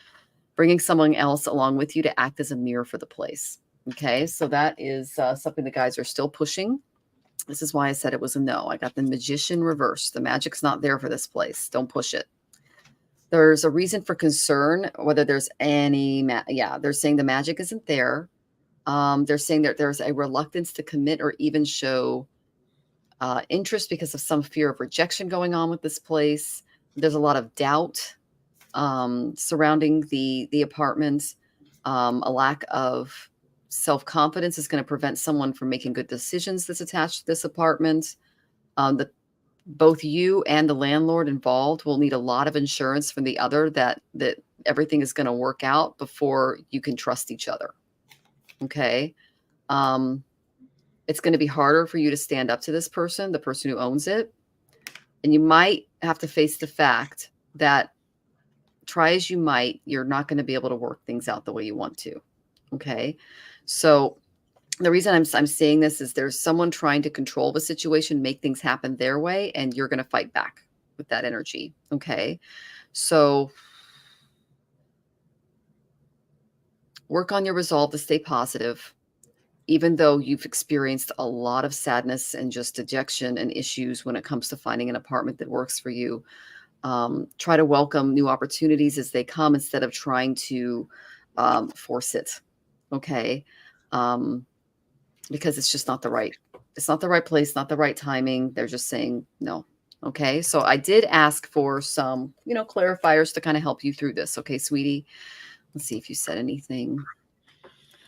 bringing someone else along with you to act as a mirror for the place. Okay, so that is something the guys are still pushing. This is why I said it was a no. I got the Magician reversed. The magic's not there for this place. Don't push it. There's a reason for concern, whether there's any, they're saying the magic isn't there. They're saying that there's a reluctance to commit or even show interest because of some fear of rejection going on with this place. There's a lot of doubt surrounding the apartment. A lack of self-confidence is going to prevent someone from making good decisions that's attached to this apartment. Both you and the landlord involved will need a lot of insurance from the other that everything is going to work out before you can trust each other. Okay. It's going to be harder for you to stand up to this person, the person who owns it. And you might have to face the fact that try as you might, you're not going to be able to work things out the way you want to. Okay. So the reason I'm saying this is there's someone trying to control the situation, make things happen their way, and you're going to fight back with that energy. Okay. So work on your resolve to stay positive, even though you've experienced a lot of sadness and just dejection and issues when it comes to finding an apartment that works for you. Try to welcome new opportunities as they come instead of trying to force it. Okay. Because it's just not the right, it's not the right place, not the right timing. They're just saying no. Okay. So I did ask for some, clarifiers to kind of help you through this. Okay, sweetie. Let's see if you said anything.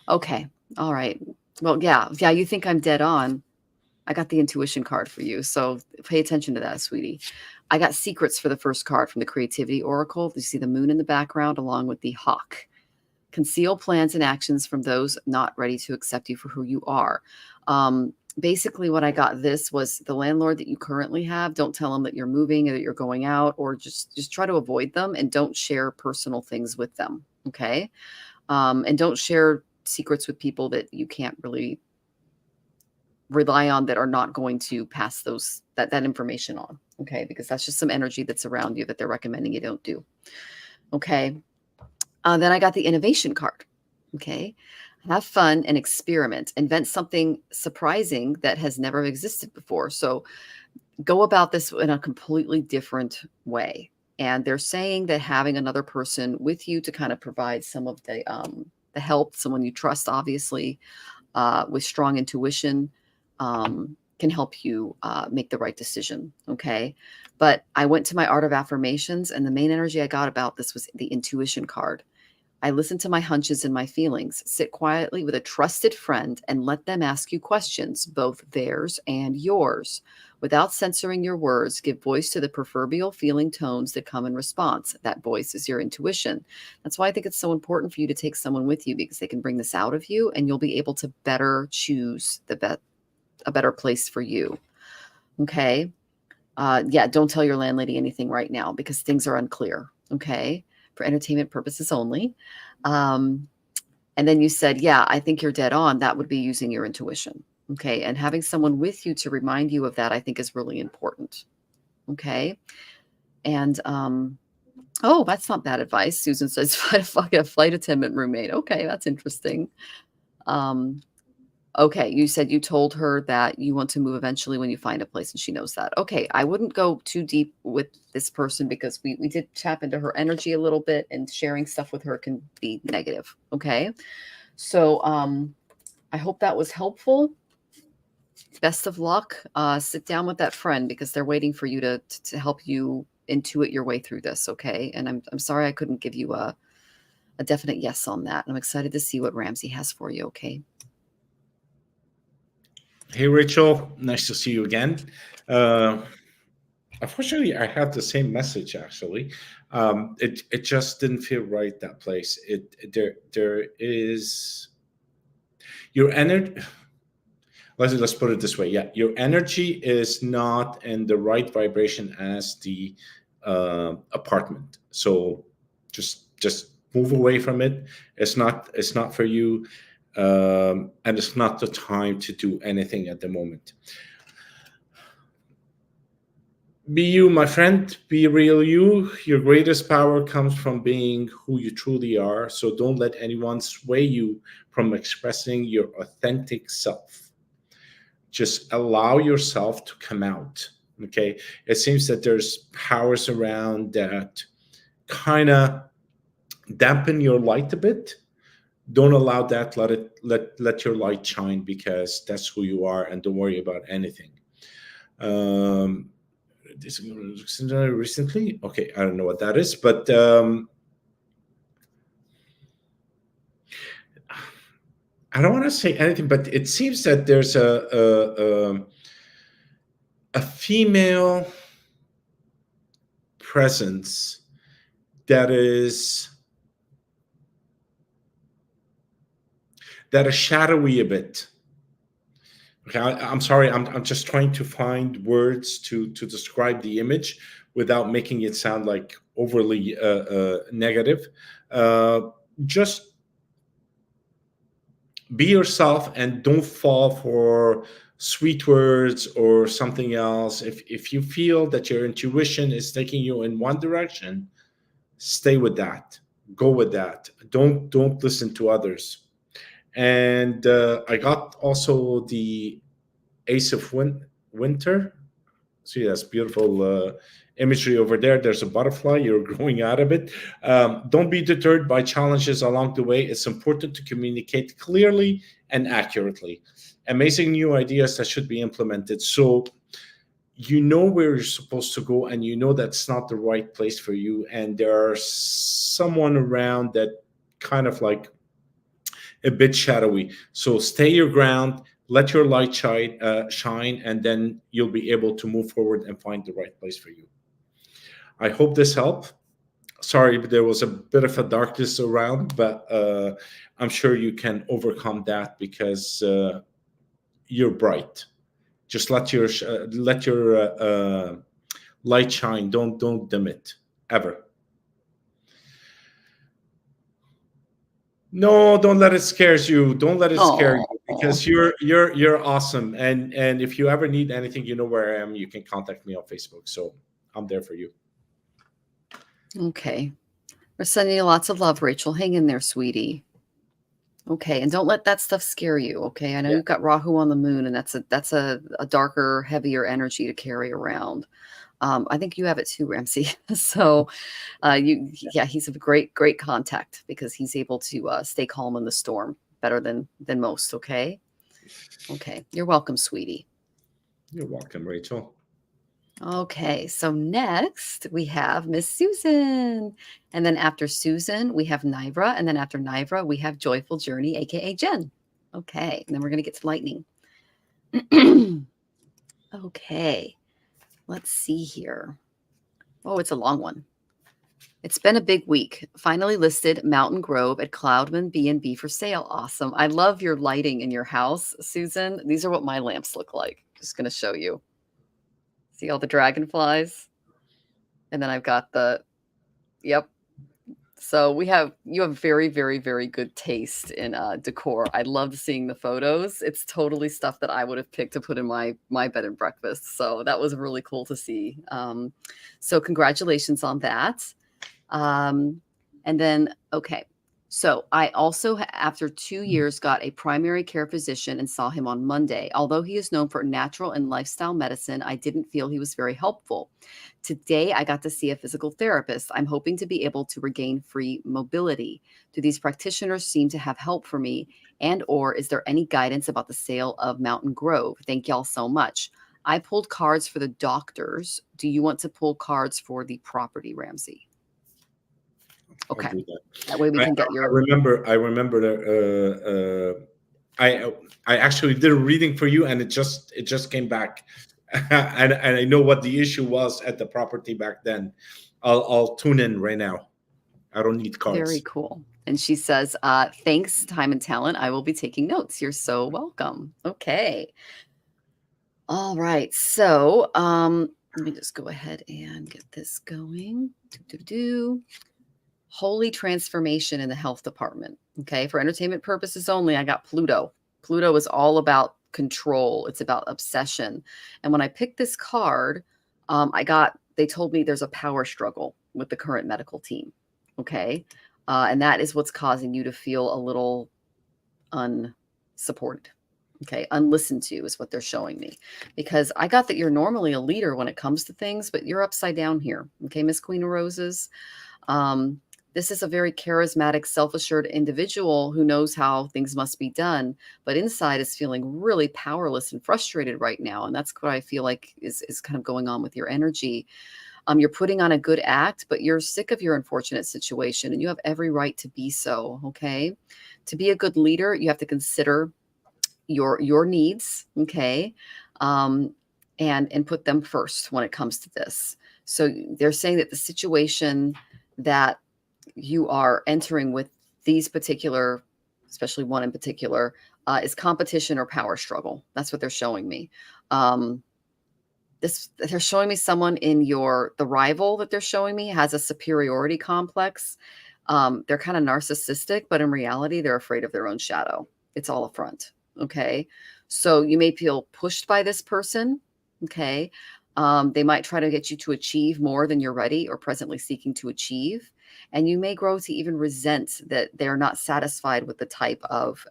Okay. All right. Well, yeah. You think I'm dead on. I got the intuition card for you. So pay attention to that, sweetie. I got secrets for the first card from the Creativity Oracle. You see the moon in the background along with the hawk. Conceal plans and actions from those not ready to accept you for who you are. Basically, what I got this was the landlord that you currently have. Don't tell them that you're moving or that you're going out, or just try to avoid them and don't share personal things with them. Okay. And don't share secrets with people that you can't really rely on, that are not going to pass that information on. Okay. Because that's just some energy that's around you that they're recommending you don't do. Okay. Then I got the innovation card. Okay. Have fun and experiment. Invent something surprising that has never existed before. So go about this in a completely different way. And they're saying that having another person with you to kind of provide some of the help, someone you trust, obviously, with strong intuition, can help you make the right decision. Okay. But I went to my art of affirmations, and the main energy I got about this was the intuition card. I listen to my hunches and my feelings. Sit quietly with a trusted friend and let them ask you questions, both theirs and yours. Without censoring your words, give voice to the proverbial feeling tones that come in response. That voice is your intuition. That's why I think it's so important for you to take someone with you, because they can bring this out of you and you'll be able to better choose a better place for you. Okay. Don't tell your landlady anything right now because things are unclear. Okay. For entertainment purposes only. And then you said, I think you're dead on. That would be using your intuition. Okay. And having someone with you to remind you of that, I think, is really important. Okay. And, oh, that's not bad advice. Susan says, find a flight attendant roommate. Okay. That's interesting. Okay, you said you told her that you want to move eventually when you find a place, and she knows that. Okay, I wouldn't go too deep with this person because we did tap into her energy a little bit, and sharing stuff with her can be negative. Okay, so I hope that was helpful. Best of luck. Sit down with that friend because they're waiting for you to help you intuit your way through this. Okay, and I'm sorry I couldn't give you a definite yes on that. I'm excited to see what Ramzi has for you. Okay. Hey, Rachel. Nice to see you again. Unfortunately, I have the same message. Actually, it just didn't feel right, that place. There is your energy. Let's put it this way. Yeah, your energy is not in the right vibration as the apartment. So just move away from it. It's not for you. And it's not the time to do anything at the moment. Be you, my friend. Be real you. Your greatest power comes from being who you truly are. So don't let anyone sway you from expressing your authentic self. Just allow yourself to come out. Okay. It seems that there's powers around that kind of dampen your light a bit. Don't allow that. Let your light shine, because that's who you are, and don't worry about anything. This recently, okay, I don't know what that is, but I don't want to say anything, but it seems that there's a female presence that is shadowy a bit. Okay, I'm sorry. I'm just trying to find words to describe the image without making it sound like overly negative. Just be yourself and don't fall for sweet words or something else. If you feel that your intuition is taking you in one direction, stay with that. Go with that. Don't listen to others. And I got also the Ace of Winter. See, that's beautiful imagery over there. There's a butterfly. You're growing out of it. Don't be deterred by challenges along the way. It's important to communicate clearly and accurately. Amazing new ideas that should be implemented. So you know where you're supposed to go, and you know that's not the right place for you. And there's someone around that kind of like a bit shadowy. So stay your ground, let your light shine, and then you'll be able to move forward and find the right place for you. I hope this helped. Sorry, but there was a bit of a darkness around, but I'm sure you can overcome that because you're bright. Just let your light shine. Don't dim it ever. No, don't let it scares you. Don't let it scare you because you're awesome. And if you ever need anything, you know where I am. You can contact me on Facebook. So I'm there for you. Okay. We're sending you lots of love, Rachel. Hang in there, sweetie. Okay, and don't let that stuff scare you. Okay, I know you've got Rahu on the moon, and that's a darker, heavier energy to carry around. I think you have it too, Ramzi. So, he's a great contact because he's able to stay calm in the storm better than most. Okay, you're welcome, sweetie. You're welcome, Rachel. Okay, so next we have Miss Susan. And then after Susan, we have Nivra. And then after Nivra, we have Joyful Journey, aka Jen. Okay, and then we're going to get to lightning. Okay, let's see here. Oh, it's a long one. It's been a big week. Finally listed Mountain Grove at Cloudman B&B for sale. Awesome. I love your lighting in your house, Susan. These are what my lamps look like. Just going to show you. See all the dragonflies? And then I've got yep. So you have very, very, very good taste in decor. I love seeing the photos. It's totally stuff that I would have picked to put in my bed and breakfast. So that was really cool to see. So congratulations on that. And then, okay. So I also, after 2 years, got a primary care physician and saw him on Monday. Although he is known for natural and lifestyle medicine, I didn't feel he was very helpful. Today, I got to see a physical therapist. I'm hoping to be able to regain free mobility. Do these practitioners seem to have help for me? And or is there any guidance about the sale of Mountain Grove? Thank y'all so much. I pulled cards for the doctors. Do you want to pull cards for the property, Ramzi? Okay. That way we can get your. I remember that. I actually did a reading for you, and it just came back, and I know what the issue was at the property back then. I'll tune in right now. I don't need cards. Very cool. And she says, "Thanks, time and talent. I will be taking notes. You're so welcome." Okay. All right. So, let me just go ahead and get this going. Holy transformation in the health department. Okay. For entertainment purposes only, I got Pluto. Pluto is all about control. It's about obsession. And when I picked this card, they told me there's a power struggle with the current medical team. Okay. And that is what's causing you to feel a little unsupported. Okay. Unlistened to is what they're showing me, because I got that you're normally a leader when it comes to things, but you're upside down here. Okay. Miss Queen of Roses. This is a very charismatic, self-assured individual who knows how things must be done, but inside is feeling really powerless and frustrated right now. And that's what I feel like is kind of going on with your energy. You're putting on a good act, but you're sick of your unfortunate situation, and you have every right to be so. Okay. To be a good leader, you have to consider your needs. Okay. And put them first when it comes to this. So they're saying that the situation that you are entering with these particular, especially one in particular, is competition or power struggle. That's what they're showing me. They're showing me someone in the rival that they're showing me has a superiority complex. They're kind of narcissistic, but in reality, they're afraid of their own shadow. it's all a front. Okay. So you may feel pushed by this person. Okay. They might try to get you to achieve more than you're ready or presently seeking to achieve. And you may grow to even resent that they're not satisfied with the type of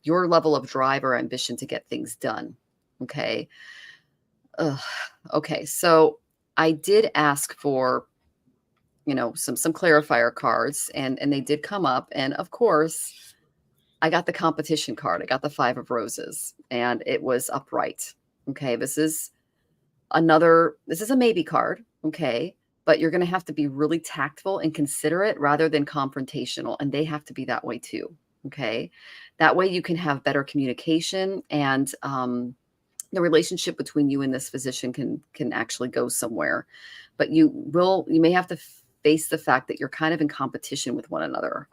your level of drive or ambition to get things done. Okay. Ugh. Okay. So I did ask for, some clarifier cards, and they did come up. And of course, I got the competition card. I got the 5 of roses, and it was upright. Okay. This is a maybe card. Okay. But you're going to have to be really tactful and considerate rather than confrontational. And they have to be that way too. Okay. That way you can have better communication, and the relationship between you and this physician can actually go somewhere. But you may have to face the fact that you're kind of in competition with one another.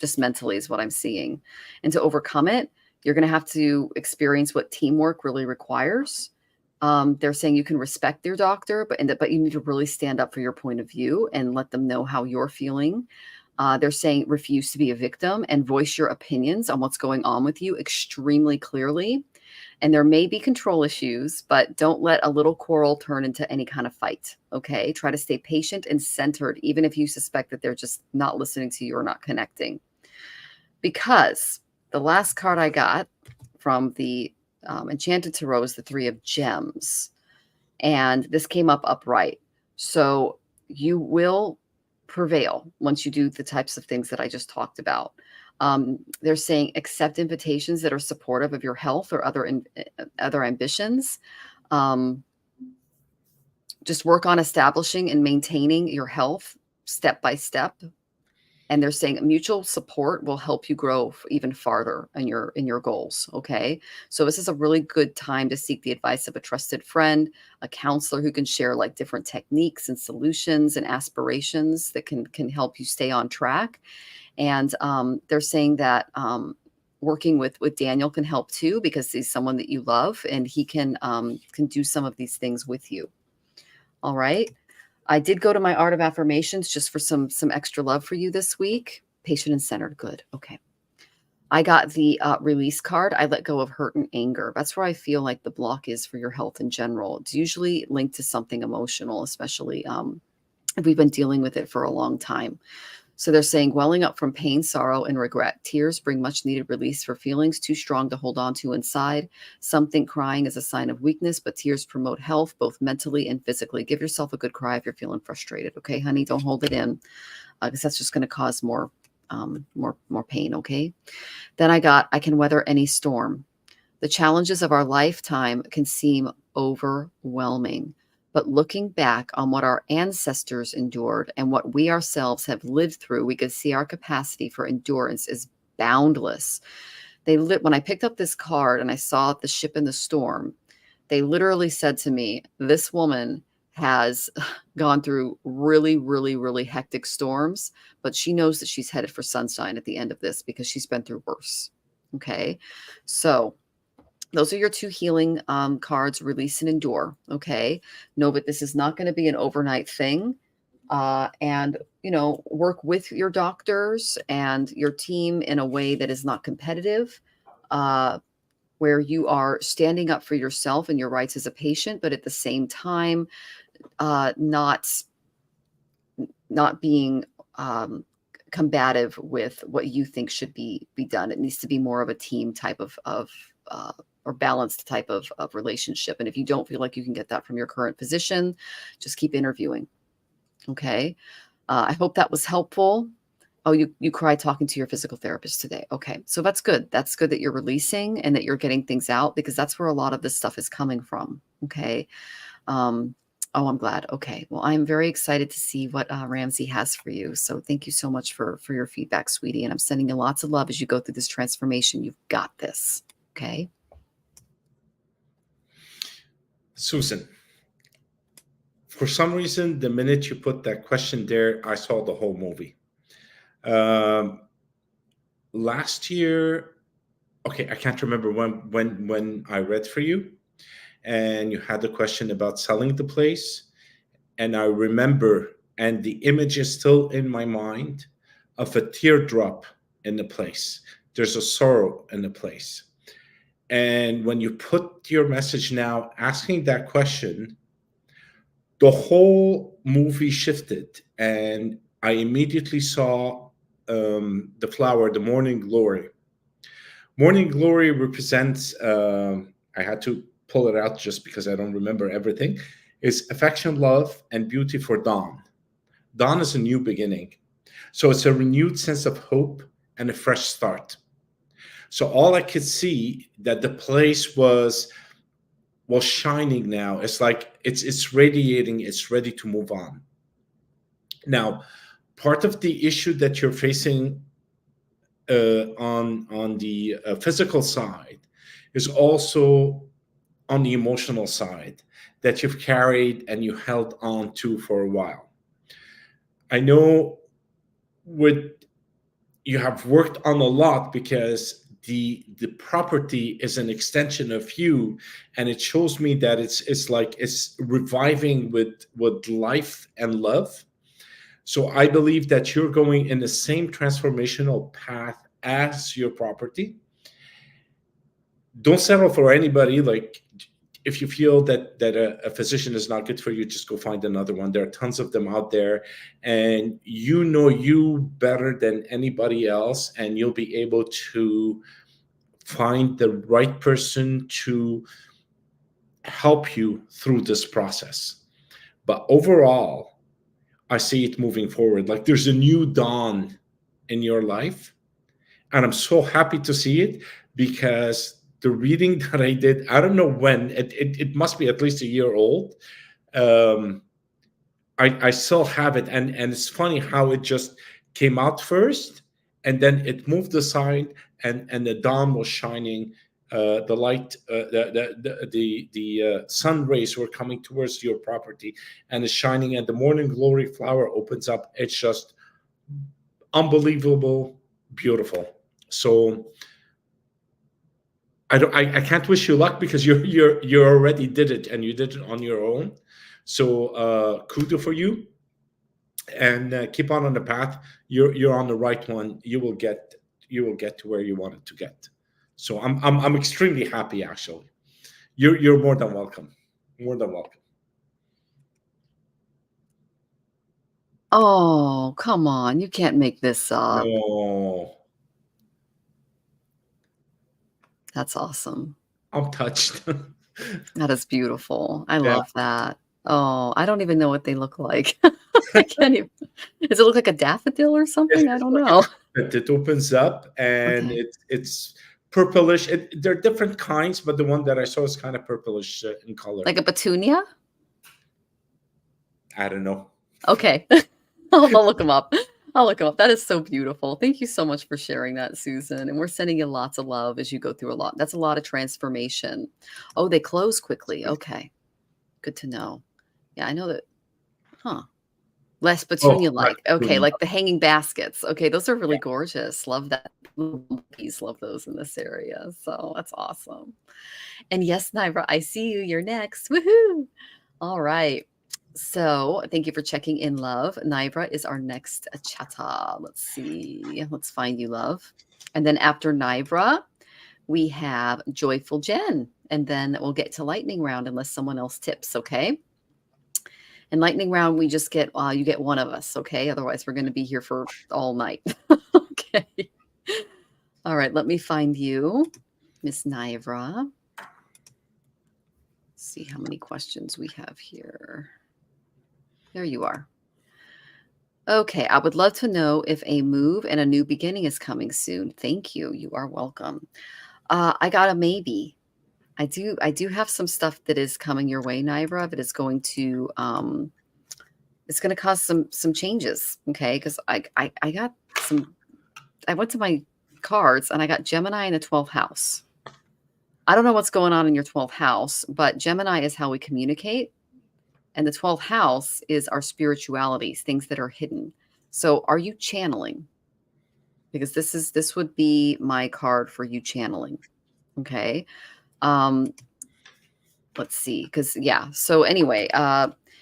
Just mentally is what I'm seeing. And to overcome it, you're going to have to experience what teamwork really requires. They're saying you can respect your doctor, but you need to really stand up for your point of view and let them know how you're feeling. They're saying refuse to be a victim and voice your opinions on what's going on with you extremely clearly. And there may be control issues, but don't let a little quarrel turn into any kind of fight. Okay. Try to stay patient and centered, even if you suspect that they're just not listening to you or not connecting. Because the last card I got from the Enchanted Tarot is the 3 of Gems. And this came up upright. So you will prevail once you do the types of things that I just talked about. They're saying accept invitations that are supportive of your health or other ambitions. Just work on establishing and maintaining your health step by step. And they're saying mutual support will help you grow even farther in your goals. Okay. So this is a really good time to seek the advice of a trusted friend, a counselor who can share like different techniques and solutions and aspirations that can help you stay on track. And they're saying that working with Daniel can help too, because he's someone that you love, and he can do some of these things with you. All right. I did go to my Art of Affirmations just for some extra love for you this week. Patient and centered. Good. Okay. I got the release card. I let go of hurt and anger. That's where I feel like the block is for your health in general. It's usually linked to something emotional, especially if we've been dealing with it for a long time. So they're saying welling up from pain, sorrow, and regret. Tears bring much needed release for feelings too strong to hold on to inside. Some think crying is a sign of weakness, but tears promote health, both mentally and physically. Give yourself a good cry if you're feeling frustrated. Okay, honey, don't hold it in, because that's just going to cause more pain. Okay. Then I can weather any storm. The challenges of our lifetime can seem overwhelming. But looking back on what our ancestors endured and what we ourselves have lived through, we could see our capacity for endurance is boundless. When I picked up this card and I saw the ship in the storm, they literally said to me, this woman has gone through really, really, really hectic storms, but she knows that she's headed for sunshine at the end of this because she's been through worse. Okay. So those are your 2 healing cards, release and endure. Okay. Know that this is not going to be an overnight thing. And, work with your doctors and your team in a way that is not competitive, where you are standing up for yourself and your rights as a patient, but at the same time, not being combative with what you think should be done. It needs to be more of a team type of or balanced type of relationship. And if you don't feel like you can get that from your current physician, just keep interviewing. Okay. I hope that was helpful. Oh, you cried talking to your physical therapist today. Okay. So that's good. That's good that you're releasing and that you're getting things out, because that's where a lot of this stuff is coming from. Okay. Oh, I'm glad. Okay. Well, I'm very excited to see what Ramzi has for you. So thank you so much for your feedback, sweetie. And I'm sending you lots of love as you go through this transformation. You've got this. Okay. Susan, for some reason, the minute you put that question there, I saw the whole movie. Last year, okay, I can't remember when I read for you, and you had a question about selling the place, and I remember, and the image is still in my mind, of a teardrop in the place. there's a sorrow in the place. And when you put your message now asking that question, the whole movie shifted, and I immediately saw the flower, the morning glory. Morning glory represents, I had to pull it out just because I don't remember everything, is affection, love, and beauty for dawn. Dawn is a new beginning. So it's a renewed sense of hope and a fresh start. So all I could see that the place was shining now. It's like it's radiating, it's ready to move on. Now, part of the issue that you're facing on the physical side is also on the emotional side that you've carried and you held on to for a while. I know with you have worked on a lot because the property is an extension of you, and it shows me that it's like it's reviving with life and love. So I believe that you're going in the same transformational path as your property. Don't settle for anybody. Like, if you feel that a physician is not good for you, just go find another one. There are tons of them out there, and you know you better than anybody else, and you'll be able to find the right person to help you through this process. But overall, I see it moving forward. Like, there's a new dawn in your life, and I'm so happy to see it, because the reading that I did, I don't know when, it must be at least a year old. Um, I still have it, and it's funny how it just came out first, and then it moved aside, and the dawn was shining. The light, the sun rays were coming towards your property, and it's shining, and the morning glory flower opens up. It's just unbelievable, beautiful. So I can't wish you luck, because you already did it, and you did it on your own. So kudo for you, and keep on the path. You're on the right one. You will get to where you wanted to get. So I'm extremely happy, actually. You're more than welcome. More than welcome. Oh, come on. You can't make this up. No, That's awesome. I'm touched. That is beautiful. I Yeah. love that. Oh, I don't even know what they look like. I can't even. Does it look like a daffodil or something? I It's don't like know. it opens up, and Okay. it's purplish. There are different kinds, but the one that I saw is kind of purplish in color. Like a petunia? I don't know. Okay. I'll look them up. I'll look them up. That is so beautiful. Thank you so much for sharing that, Susan. And we're sending you lots of love as you go through a lot. That's a lot of transformation. Oh, they close quickly. Okay. Good to know. Yeah, I know that. Huh. Less Oh, petunia-like. like Okay, petunia. like the hanging baskets. Okay, those are really Yeah. gorgeous. Love that. Please love those in this area. So that's awesome. And yes, Naira, I see you. You're next. Woohoo! All right. So thank you for checking in, love. Naira is our next chatta. Let's see. Let's find you, love. And then after Naira, we have Joyful Jen. And then we'll get to lightning round unless someone else tips, okay? In lightning round, we just get, you get one of us, okay? Otherwise, we're going to be here for all night. Okay. All right, let me find you, Miss Naira. See how many questions we have here. There you are. Okay, I would love to know if a move and a new beginning is coming soon. Thank you. You are welcome. I got a maybe. I do have some stuff that is coming your way, Naira, but it's going to cause some changes, okay? Because I got some. I went to my cards and I got Gemini in the 12th house. I don't know what's going on in your 12th house, but Gemini is how we communicate. And the 12th house is our spiritualities, things that are hidden. So are you channeling? Because this would be my card for you channeling. Okay. Let's see. Because yeah. So anyway,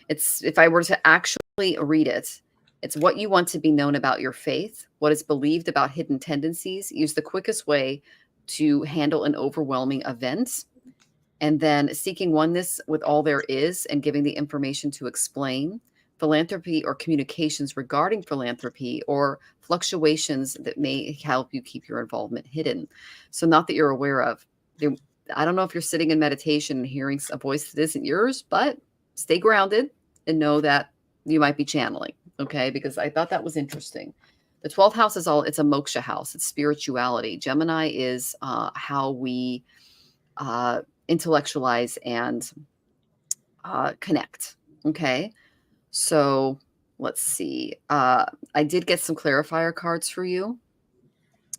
it's if I were to actually read it, It's what you want to be known about your faith, what is believed about hidden tendencies. Use the quickest way to handle an overwhelming event. And then seeking oneness with all there is and giving the information to explain. Philanthropy or communications regarding philanthropy or fluctuations that may help you keep your involvement hidden. So not that you're aware of. I don't know if you're sitting in meditation and hearing a voice that isn't yours, but stay grounded and know that you might be channeling, okay? Because I thought that was interesting. The 12th house is it's a moksha house. It's spirituality. Gemini is how we intellectualize and connect, okay? So let's see. I did get some clarifier cards for you.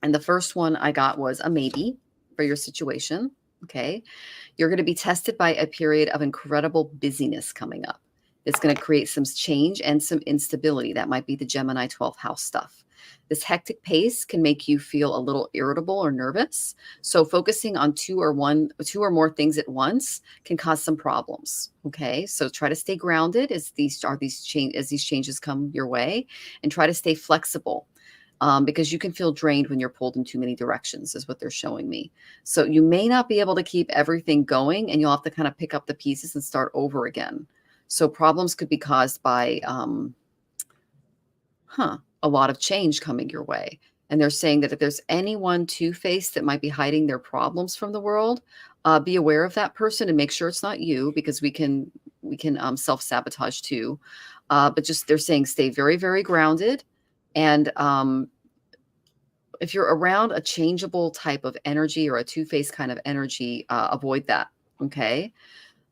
And the first one I got was a maybe for your situation. Okay. You're going to be tested by a period of incredible busyness coming up. It's going to create some change and some instability. That might be the Gemini 12th house stuff. This hectic pace can make you feel a little irritable or nervous. So focusing on two or more things at once can cause some problems. Okay. So try to stay grounded as these changes come your way, and try to stay flexible. Because you can feel drained when you're pulled in too many directions, is what they're showing me. So you may not be able to keep everything going, and you'll have to kind of pick up the pieces and start over again. So problems could be caused by a lot of change coming your way. And they're saying that if there's anyone two-faced that might be hiding their problems from the world, be aware of that person and make sure it's not you, because we can self-sabotage too. But just they're saying stay very, very grounded. And if you're around a changeable type of energy or a two-faced kind of energy, avoid that, okay?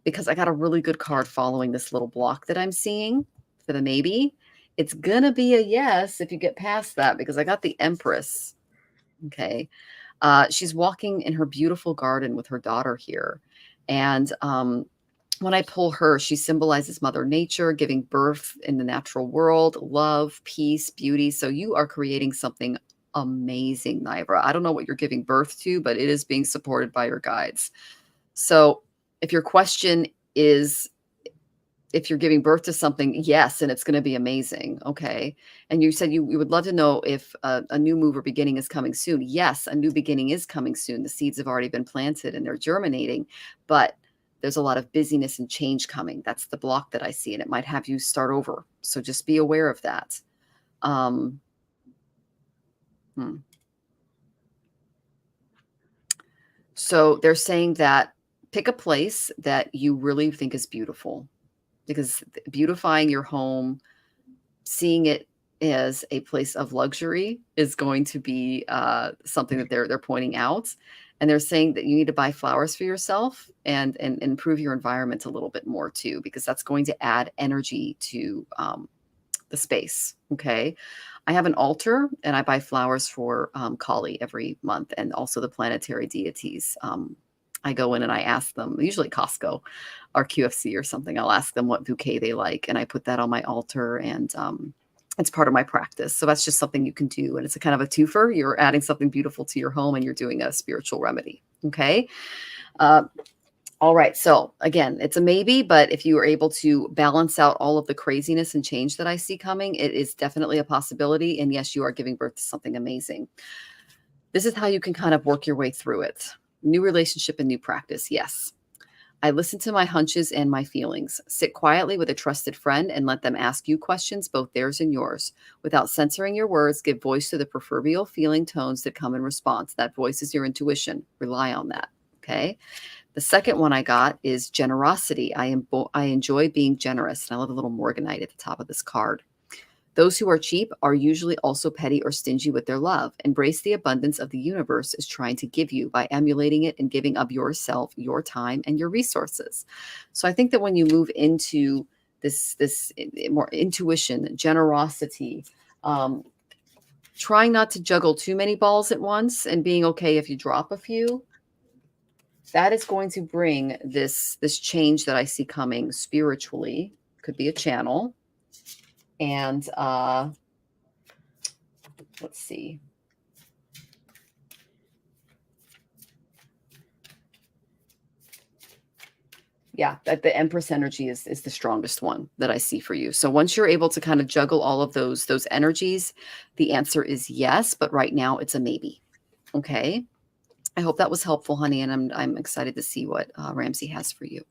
Because I got a really good card following this little block that I'm seeing for the maybe. It's going to be a yes if you get past that, because I got the Empress, okay? She's walking in her beautiful garden with her daughter here. And when I pull her, she symbolizes Mother Nature, giving birth in the natural world, love, peace, beauty. So you are creating something amazing, Nivra. I don't know what you're giving birth to, but it is being supported by your guides. So if your question is if you're giving birth to something, yes, and it's going to be amazing, okay? And you said you would love to know if a new move or beginning is coming soon. Yes, a new beginning is coming soon. The seeds have already been planted and they're germinating, but there's a lot of busyness and change coming. That's the block that I see, and it might have you start over. So just be aware of that. So they're saying that pick a place that you really think is beautiful, because beautifying your home, seeing it as a place of luxury is going to be something that they're pointing out. And they're saying that you need to buy flowers for yourself and improve your environment a little bit more too, because that's going to add energy to the space. Okay. I have an altar and I buy flowers for Kali every month, and also the planetary deities. I go in and I ask them, usually Costco or QFC or something. I'll ask them what bouquet they like, and I put that on my altar, and it's part of my practice. So that's just something you can do. And it's a kind of a twofer. You're adding something beautiful to your home and you're doing a spiritual remedy. Okay. All right. So again, it's a maybe, but if you are able to balance out all of the craziness and change that I see coming, it is definitely a possibility. And yes, you are giving birth to something amazing. This is how you can kind of work your way through it. New relationship and new practice. Yes. I listen to my hunches and my feelings. Sit quietly with a trusted friend and let them ask you questions, both theirs and yours. Without censoring your words, give voice to the proverbial feeling tones that come in response. That voice is your intuition. Rely on that. Okay. The second one I got is generosity. I enjoy being generous. And I love a little Morganite at the top of this card. Those who are cheap are usually also petty or stingy with their love. Embrace the abundance of the universe is trying to give you by emulating it and giving of yourself, your time, and your resources. So I think that when you move into this more intuition, generosity, trying not to juggle too many balls at once and being okay if you drop a few, that is going to bring this change that I see coming spiritually. Could be a channel. And let's see. yeah, that the Empress energy is the strongest one that I see for you. So once you're able to kind of juggle all of those energies, the answer is yes, but right now it's a maybe. Okay. I hope that was helpful, honey, and I'm excited to see what Ramzi has for you.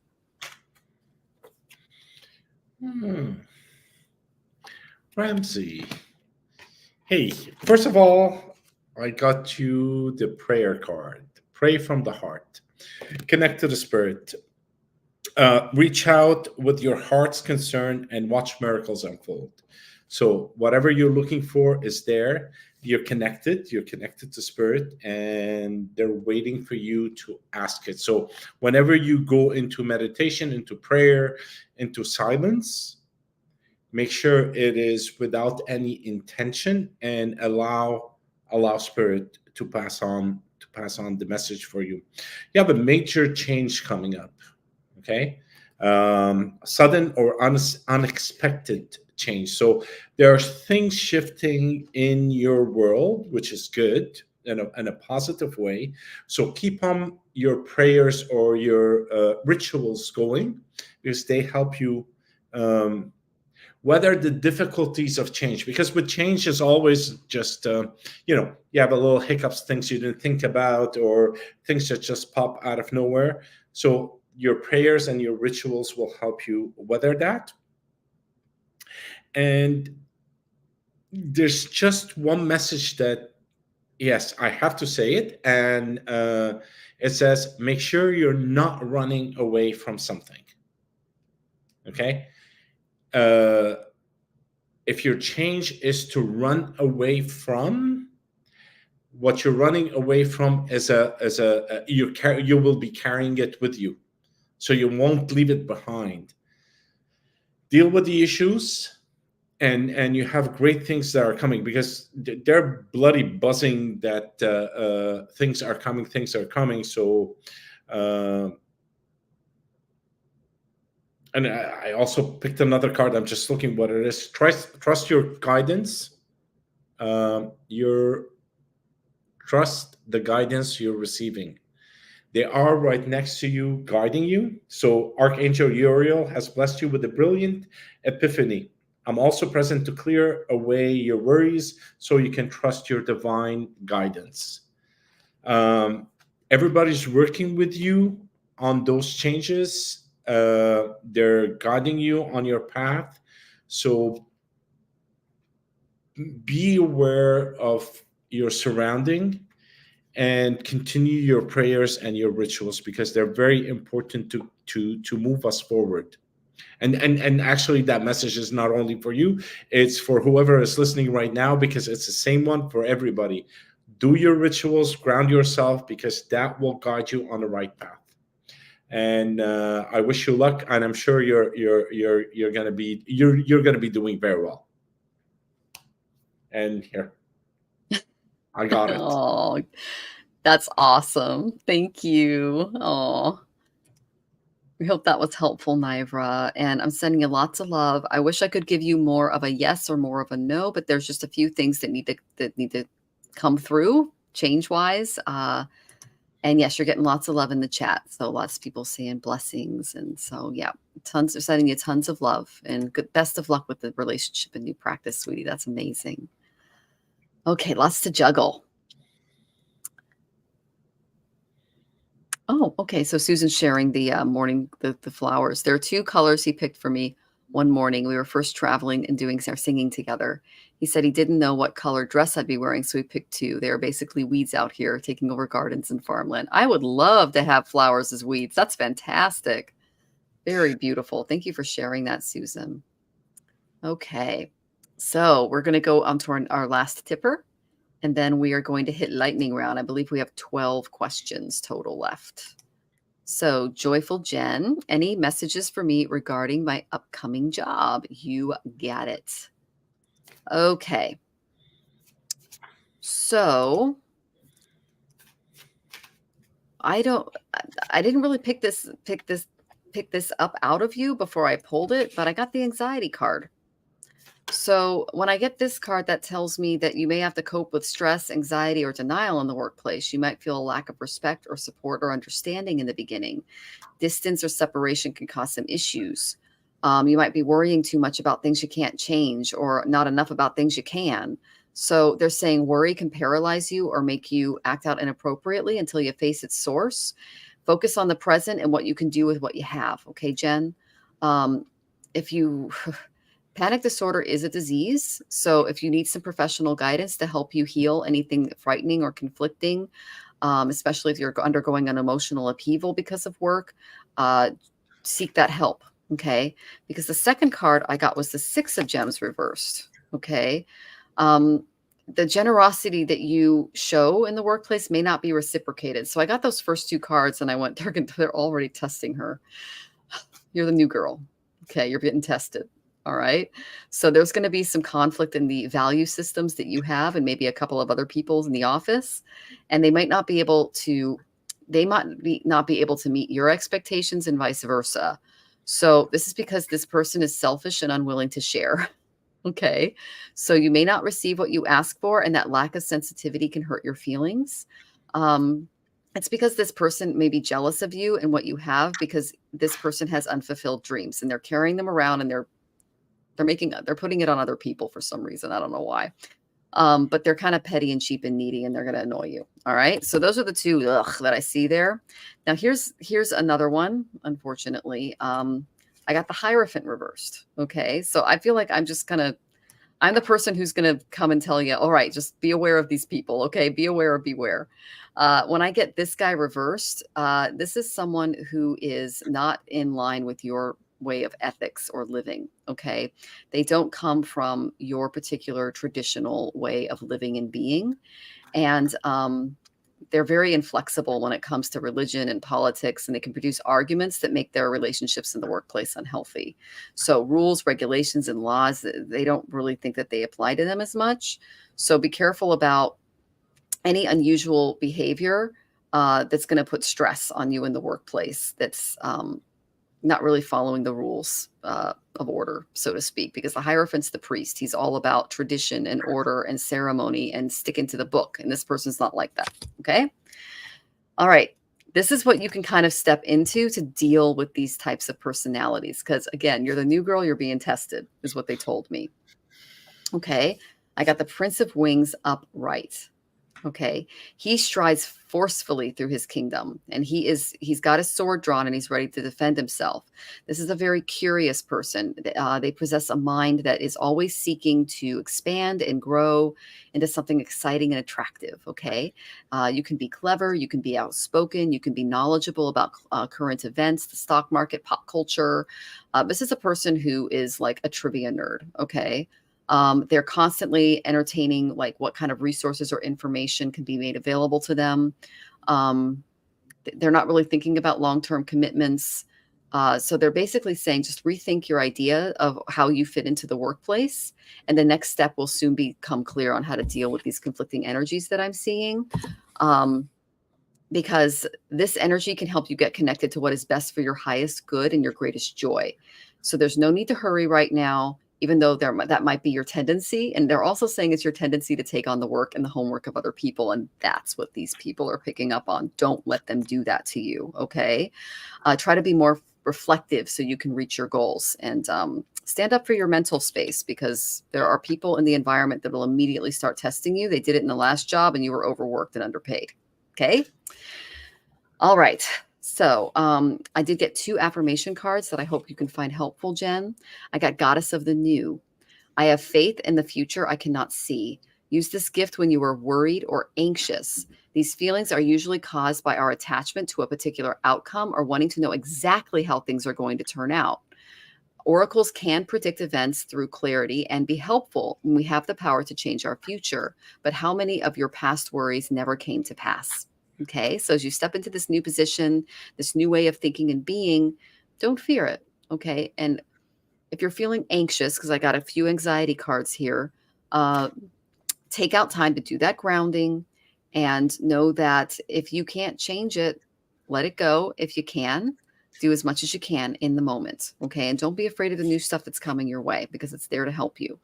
Ramzi. Hey, first of all, I got you the prayer card. Pray from the heart. Connect to the spirit. Reach out with your heart's concern and watch miracles unfold. So whatever you're looking for is there. You're connected to spirit, and they're waiting for you to ask it. So whenever you go into meditation, into prayer, into silence, make sure it is without any intention, and allow spirit to pass on the message for you. You have a major change coming up. Okay. Sudden or unexpected change. So there are things shifting in your world, which is good in a positive way. So keep on your prayers or your rituals going, because they help you weather the difficulties of change. Because with change is always just you have a little hiccups, things you didn't think about, or things that just pop out of nowhere. So your prayers and your rituals will help you weather that. And there's just one message that, yes, I have to say it, and it says, make sure you're not running away from something. Okay. If your change is to run away from, what you're running away from is you will be carrying it with you, so you won't leave it behind. Deal with the issues, and you have great things that are coming, because they're bloody buzzing that things are coming. So and I also picked another card. I'm just looking what it is. Trust your guidance. Trust the guidance you're receiving. They are right next to you, guiding you. So Archangel Uriel has blessed you with a brilliant epiphany. I'm also present to clear away your worries so you can trust your divine guidance. Everybody's working with you on those changes. They're guiding you on your path. So be aware of your surrounding, and continue your prayers and your rituals, because they're very important to move us forward. And actually, that message is not only for you, it's for whoever is listening right now, because it's the same one for everybody. Do your rituals, ground yourself, because that will guide you on the right path. And I wish you luck, and I'm sure you're gonna be doing very well. And here, I got it. Oh, that's awesome. Thank you. Oh, we hope that was helpful, Naivra. And I'm sending you lots of love. I wish I could give you more of a yes or more of a no, but there's just a few things that need to come through change-wise. And yes, you're getting lots of love in the chat. So lots of people saying blessings. And so, yeah, tons are sending you tons of love, and best of luck with the relationship and new practice, sweetie. That's amazing. Okay, lots to juggle. Oh, okay. So Susan's sharing the morning, the flowers. There are two colors he picked for me one morning. We were first traveling and doing our singing together. He said he didn't know what color dress I'd be wearing, so he picked two. They are basically weeds out here, taking over gardens and farmland. I would love to have flowers as weeds. That's fantastic. Very beautiful. Thank you for sharing that, Susan. Okay. So we're going to go on to our last tipper, and then we are going to hit lightning round. I believe we have 12 questions total left. So, Joyful Jen, any messages for me regarding my upcoming job? You got it. Okay. So, I didn't really pick this up out of you before I pulled it, but I got the anxiety card. So when I get this card, that tells me that you may have to cope with stress, anxiety, or denial in the workplace. You might feel a lack of respect or support or understanding in the beginning. Distance or separation can cause some issues. You might be worrying too much about things you can't change or not enough about things you can. So they're saying worry can paralyze you or make you act out inappropriately until you face its source. Focus on the present and what you can do with what you have. Okay, Jen? If you panic disorder is a disease. So if you need some professional guidance to help you heal anything frightening or conflicting, especially if you're undergoing an emotional upheaval because of work, seek that help. Okay. Because the second card I got was the Six of Gems reversed. Okay. The generosity that you show in the workplace may not be reciprocated. So I got those first two cards and I went, they're already testing her. You're the new girl. Okay. You're getting tested. All right. So there's going to be some conflict in the value systems that you have and maybe a couple of other people in the office. And they might not be able to, not be able to meet your expectations and vice versa. So this is because this person is selfish and unwilling to share. Okay. So you may not receive what you ask for, and that lack of sensitivity can hurt your feelings. It's because this person may be jealous of you and what you have because this person has unfulfilled dreams and they're carrying them around and they're putting it on other people for some reason. I don't know why. But they're kind of petty and cheap and needy and they're going to annoy you. All right. So those are the two that I see there. Now here's another one. Unfortunately, I got the Hierophant reversed. Okay. So I feel like I'm the person who's going to come and tell you, all right, just be aware of these people. Okay. Be aware or beware. When I get this guy reversed, this is someone who is not in line with your way of ethics or living. Okay. They don't come from your particular traditional way of living and being. And, they're very inflexible when it comes to religion and politics, and they can produce arguments that make their relationships in the workplace unhealthy. So rules, regulations, and laws, they don't really think that they apply to them as much. So be careful about any unusual behavior that's going to put stress on you in the workplace. That's not really following the rules of order, so to speak, because the Hierophant's the priest. He's all about tradition and order and ceremony and sticking to the book. And this person's not like that. Okay. All right. This is what you can kind of step into to deal with these types of personalities. Because again, you're the new girl, you're being tested, is what they told me. Okay. I got the Prince of Wings upright. Okay. He strides forcefully through his kingdom, and he's got his sword drawn and he's ready to defend himself. This is a very curious person. They possess a mind that is always seeking to expand and grow into something exciting and attractive. Okay. You can be clever. You can be outspoken. You can be knowledgeable about current events, the stock market, pop culture. This is a person who is like a trivia nerd. Okay. They're constantly entertaining like what kind of resources or information can be made available to them. They're not really thinking about long-term commitments. So they're basically saying just rethink your idea of how you fit into the workplace. And the next step will soon become clear on how to deal with these conflicting energies that I'm seeing. Because this energy can help you get connected to what is best for your highest good and your greatest joy. So there's no need to hurry right now, even though that might be your tendency. And they're also saying it's your tendency to take on the work and the homework of other people. And that's what these people are picking up on. Don't let them do that to you. Okay. Try to be more reflective so you can reach your goals, and stand up for your mental space, because there are people in the environment that will immediately start testing you. They did it in the last job and you were overworked and underpaid. Okay. All right. So I did get 2 affirmation cards that I hope you can find helpful, Jen. I got Goddess of the New. I have faith in the future I cannot see. Use this gift when you are worried or anxious. These feelings are usually caused by our attachment to a particular outcome or wanting to know exactly how things are going to turn out. Oracles can predict events through clarity and be helpful when we have the power to change our future. But how many of your past worries never came to pass? Okay, so as you step into this new position, this new way of thinking and being, don't fear it. Okay, and if you're feeling anxious, because I got a few anxiety cards here, take out time to do that grounding and know that if you can't change it, let it go if you can. Do as much as you can in the moment, okay? And don't be afraid of the new stuff that's coming your way, because it's there to help you.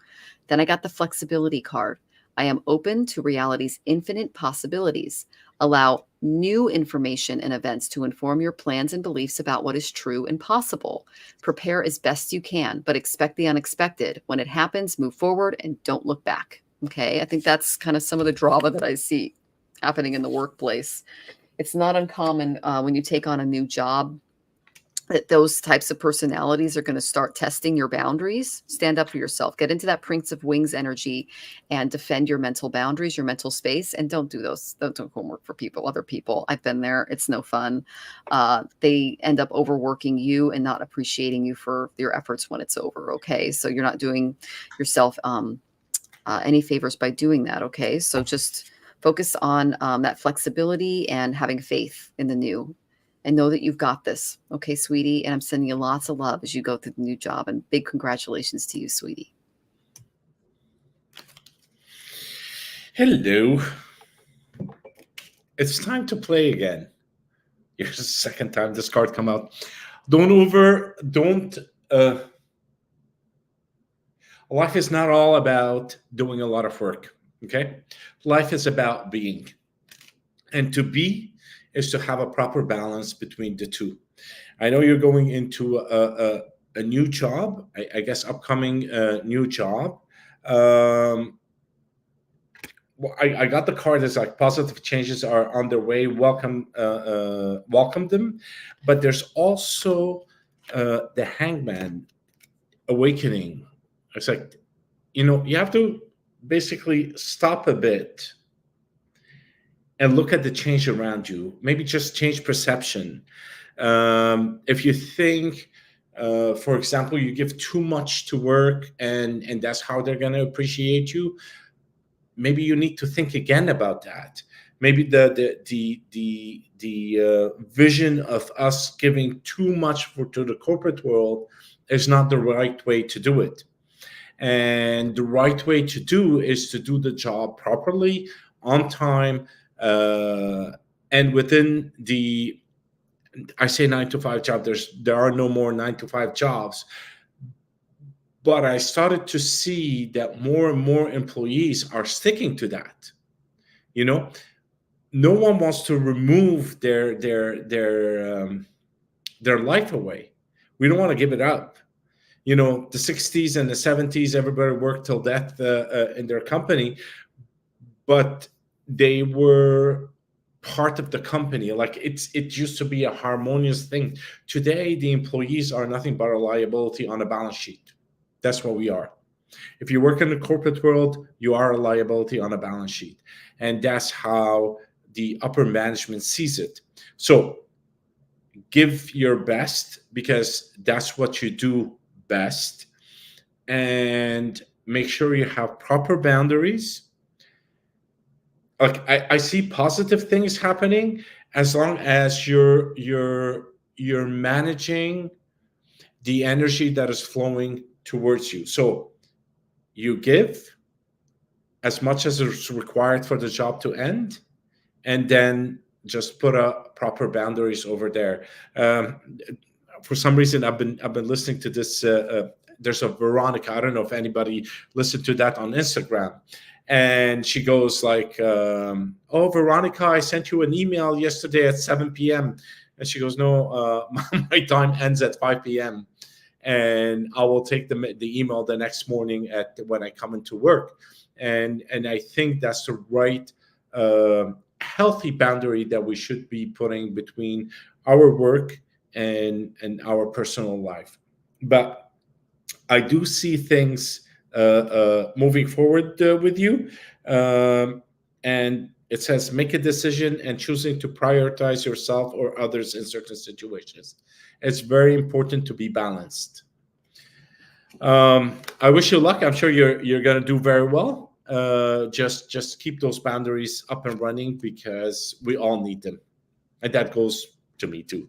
Then I got the flexibility card. I am open to reality's infinite possibilities. Allow new information and events to inform your plans and beliefs about what is true and possible. Prepare as best you can, but expect the unexpected. When it happens, move forward and don't look back. Okay, I think that's kind of some of the drama that I see happening in the workplace. It's not uncommon when you take on a new job that those types of personalities are going to start testing your boundaries. Stand up for yourself. Get into that Prince of Wings energy and defend your mental boundaries, your mental space, and don't do those. Don't do homework for people, other people. I've been there. It's no fun. They end up overworking you and not appreciating you for your efforts when it's over. Okay, so you're not doing yourself any favors by doing that. Okay, so just focus on that flexibility and having faith in the new. And know that you've got this. Okay, sweetie. And I'm sending you lots of love as you go through the new job. And big congratulations to you, sweetie. Hello. It's time to play again. Here's the second time this card come out. Life is not all about doing a lot of work, okay? Life is about being. And to be is to have a proper balance between the two. I know you're going into a new job, I guess upcoming new job. Well, I got the card as like positive changes are underway. Welcome them. But there's also the Hangman awakening. It's like, you have to basically stop a bit and look at the change around you. Maybe just change perception. If you think, for example, you give too much to work and that's how they're going to appreciate you, maybe you need to think again about that. Maybe the vision of us giving too much to the corporate world is not the right way to do it. And the right way to do is to do the job properly, on time, and within the, I say 9-to-5 job. There are no more 9-to-5 jobs, but I started to see that more and more employees are sticking to that. No one wants to remove their life away. We don't want to give it up. The 60s and the 70s, everybody worked till death in their company, but they were part of the company. Like it used to be a harmonious thing. Today, the employees are nothing but a liability on a balance sheet. That's what we are. If you work in the corporate world, you are a liability on a balance sheet. And that's how the upper management sees it. So give your best, because that's what you do best. And make sure you have proper boundaries. Like I see positive things happening as long as you're managing the energy that is flowing towards you. So you give as much as is required for the job to end, and then just put a proper boundaries over there. For some reason, I've been listening to this. There's a Veronica. I don't know if anybody listened to that on Instagram. And she goes like, oh, Veronica, I sent you an email yesterday at 7 p.m. And she goes, no, my time ends at 5 p.m. And I will take the email the next morning when I come into work. And I think that's the right healthy boundary that we should be putting between our work and our personal life. But I do see things moving forward with you. And it says, make a decision and choosing to prioritize yourself or others in certain situations. It's very important to be balanced. I wish you luck. I'm sure you're going to do very well. Just keep those boundaries up and running, because we all need them. And that goes to me too.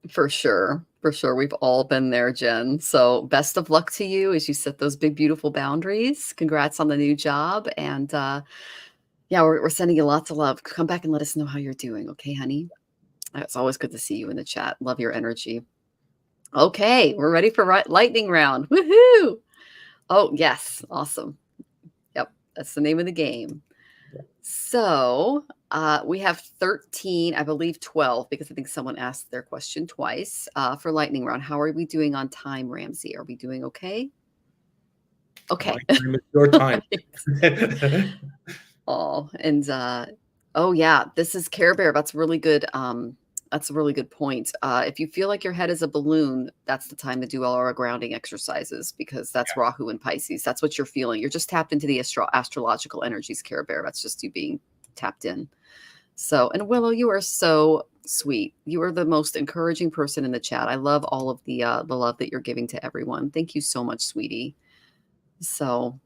For sure. For sure. We've all been there, Jen. So best of luck to you as you set those big, beautiful boundaries. Congrats on the new job. And yeah, we're sending you lots of love. Come back and let us know how you're doing. Okay, honey? It's always good to see you in the chat. Love your energy. Okay, we're ready for lightning round. Woohoo! Oh, yes. Awesome. Yep, that's the name of the game. So we have 13, I believe 12, because I think someone asked their question twice for lightning round. How are we doing on time, Ramzi? Are we doing okay? Okay. My time is your time. Oh, and oh yeah, this is Care Bear. That's really good. That's a really good point. If you feel like your head is a balloon, that's the time to do all our grounding exercises, because that's Rahu and Pisces. That's what you're feeling. You're just tapped into the astrological energies, Care Bear. That's just you being tapped in. So, and Willow, you are so sweet. You are the most encouraging person in the chat. I love all of the love that you're giving to everyone. Thank you so much, sweetie. So,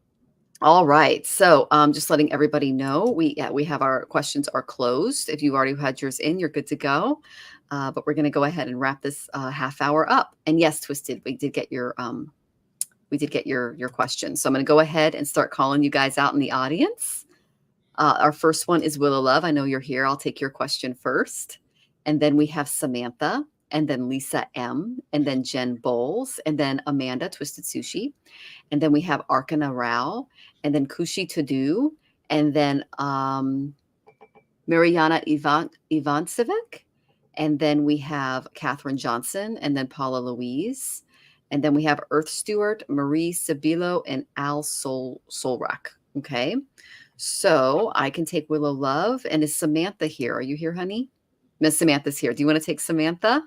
all right. So just letting everybody know, we have our questions are closed. If you already had yours in, you're good to go. But we're going to go ahead and wrap this half hour up. And yes, Twisted, we did get your question. So I'm going to go ahead and start calling you guys out in the audience. Our first one is Willow Love. I know you're here. I'll take your question first. And then we have Samantha, and then Lisa M, and then Jen Bowles, and then Amanda, Twisted Sushi. And then we have Arkana Rao, and then Kushi Tadu, and then Mariana Ivancevic, and then we have Catherine Johnson, and then Paula Louise, and then we have Earth Stewart, Marie Sabilo, and Al Solrak. Okay, so I can take Willow Love, and is Samantha here? Are you here, honey? Miss Samantha's here. Do you want to take Samantha?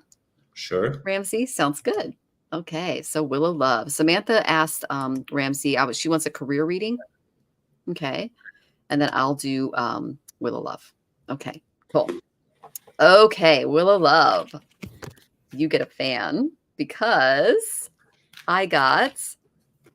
Sure. Ramzi, sounds good. Okay, so Willow Love. Samantha asked Ramzi, she wants a career reading. Okay, and then I'll do Willow Love. Okay, cool. Okay, Willow Love, you get a fan because I got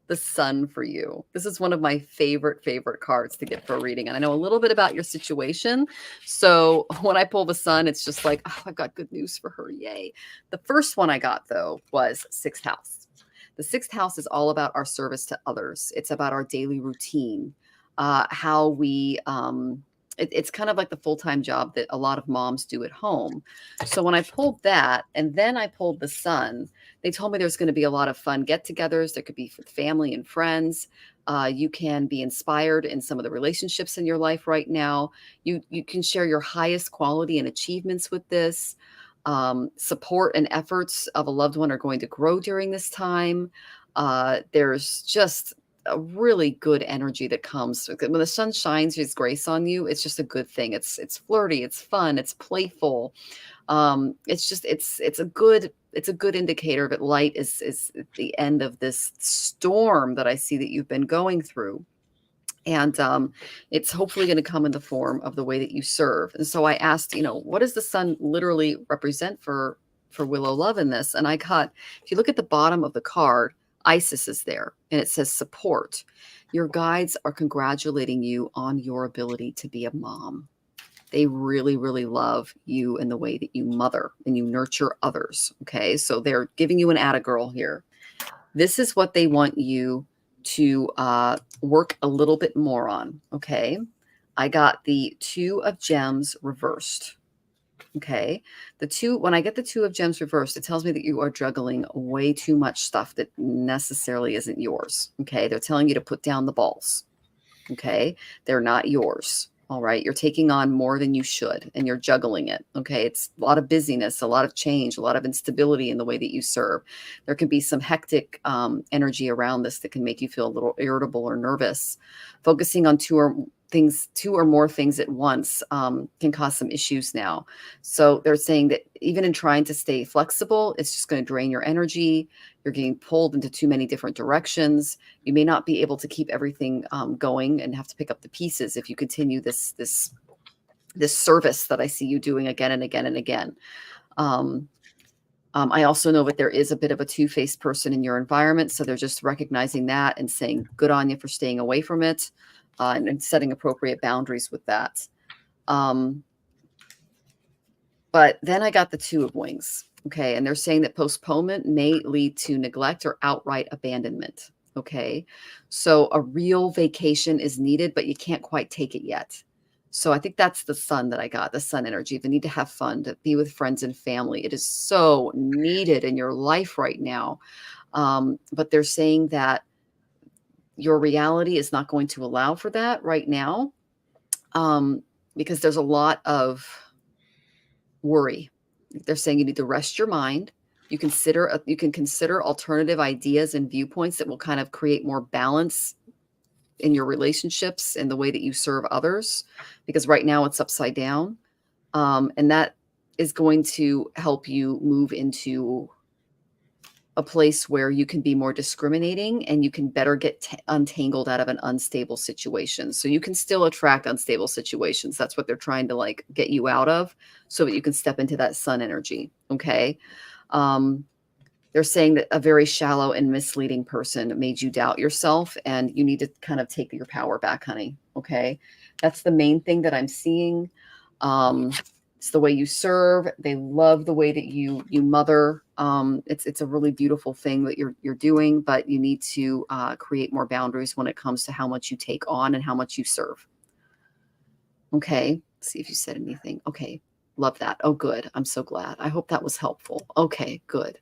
the Sun for you. This is one of my favorite cards to get for a reading. And I know a little bit about your situation. So when I pull the Sun, it's just like, oh, I've got good news for her. Yay. The first one I got, though, was 6th house. The 6th house is all about our service to others. It's about our daily routine, how we... it's kind of like the full-time job that a lot of moms do at home. So when I pulled that, and then I pulled the Sun, they told me there's going to be a lot of fun get-togethers. There could be for family and friends. You can be inspired in some of the relationships in your life right now. You can share your highest quality and achievements with this. Support and efforts of a loved one are going to grow during this time. There's just a really good energy that comes when the sun shines his grace on you. It's just a good thing. It's flirty, it's fun, it's playful. It's a good indicator that light is at the end of this storm that I see that you've been going through. And it's hopefully going to come in the form of the way that you serve. And so I asked, what does the Sun literally represent for Willow Love in this? And I got, if you look at the bottom of the card, Isis is there, and it says support. Your guides are congratulating you on your ability to be a mom. They really, really love you and the way that you mother and you nurture others. Okay, so they're giving you an atta girl here. This is what they want you to work a little bit more on. Okay, I got the 2 of Gems reversed. Okay, when I get the 2 of Gems reversed, it tells me that you are juggling way too much stuff that necessarily isn't yours. Okay, they're telling you to put down the balls. Okay, they're not yours. All right, you're taking on more than you should, and you're juggling it. Okay, it's a lot of busyness, a lot of change, a lot of instability in the way that you serve. There can be some hectic energy around this that can make you feel a little irritable or nervous. Focusing on 2 or more things at once can cause some issues now. So they're saying that even in trying to stay flexible, it's just going to drain your energy. You're getting pulled into too many different directions. You may not be able to keep everything going and have to pick up the pieces if you continue this service that I see you doing again and again and again. I also know that there is a bit of a two-faced person in your environment. So they're just recognizing that and saying, good on you for staying away from it. And setting appropriate boundaries with that. But then I got the 2 of Wings. Okay. And they're saying that postponement may lead to neglect or outright abandonment. Okay. So a real vacation is needed, but you can't quite take it yet. So I think that's the sun that I got, the sun energy, the need to have fun, to be with friends and family. It is so needed in your life right now. But they're saying that your reality is not going to allow for that right now, because there's a lot of worry. They're saying you need to rest your mind. You can consider alternative ideas and viewpoints that will kind of create more balance in your relationships and the way that you serve others, because right now it's upside down. And that is going to help you move into a place where you can be more discriminating and you can better get untangled out of an unstable situation. So you can still attract unstable situations. That's what they're trying to like get you out of, so that you can step into that sun energy. Okay. They're saying that a very shallow and misleading person made you doubt yourself, and you need to kind of take your power back, honey. Okay. That's the main thing that I'm seeing. It's the way you serve. They love the way that you mother. It's a really beautiful thing that you're doing, but you need to create more boundaries when it comes to how much you take on and how much you serve. Okay. Let's see if you said anything. Okay. Love that. Oh, good. I'm so glad. I hope that was helpful. Okay, good.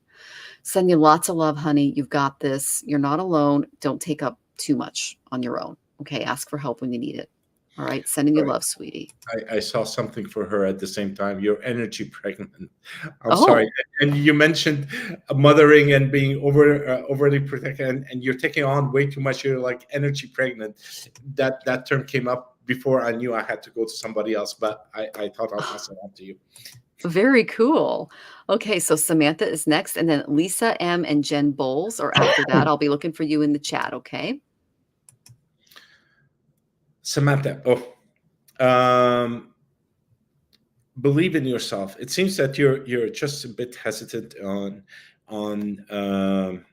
Send you lots of love, honey. You've got this. You're not alone. Don't take up too much on your own. Okay. Ask for help when you need it. All right. Sending you love, sweetie. I saw something for her at the same time. You're energy pregnant. I'm sorry. Oh, And you mentioned mothering and being overly protected, and you're taking on way too much. You're like energy pregnant. That term came up before I knew I had to go to somebody else, but I thought I'll pass it on to you. very cool. Okay, so Samantha is next, and then Lisa M and Jen Bowles are after that. I'll be looking for you in the chat, okay? Samantha, believe in yourself. It seems that you're just a bit hesitant on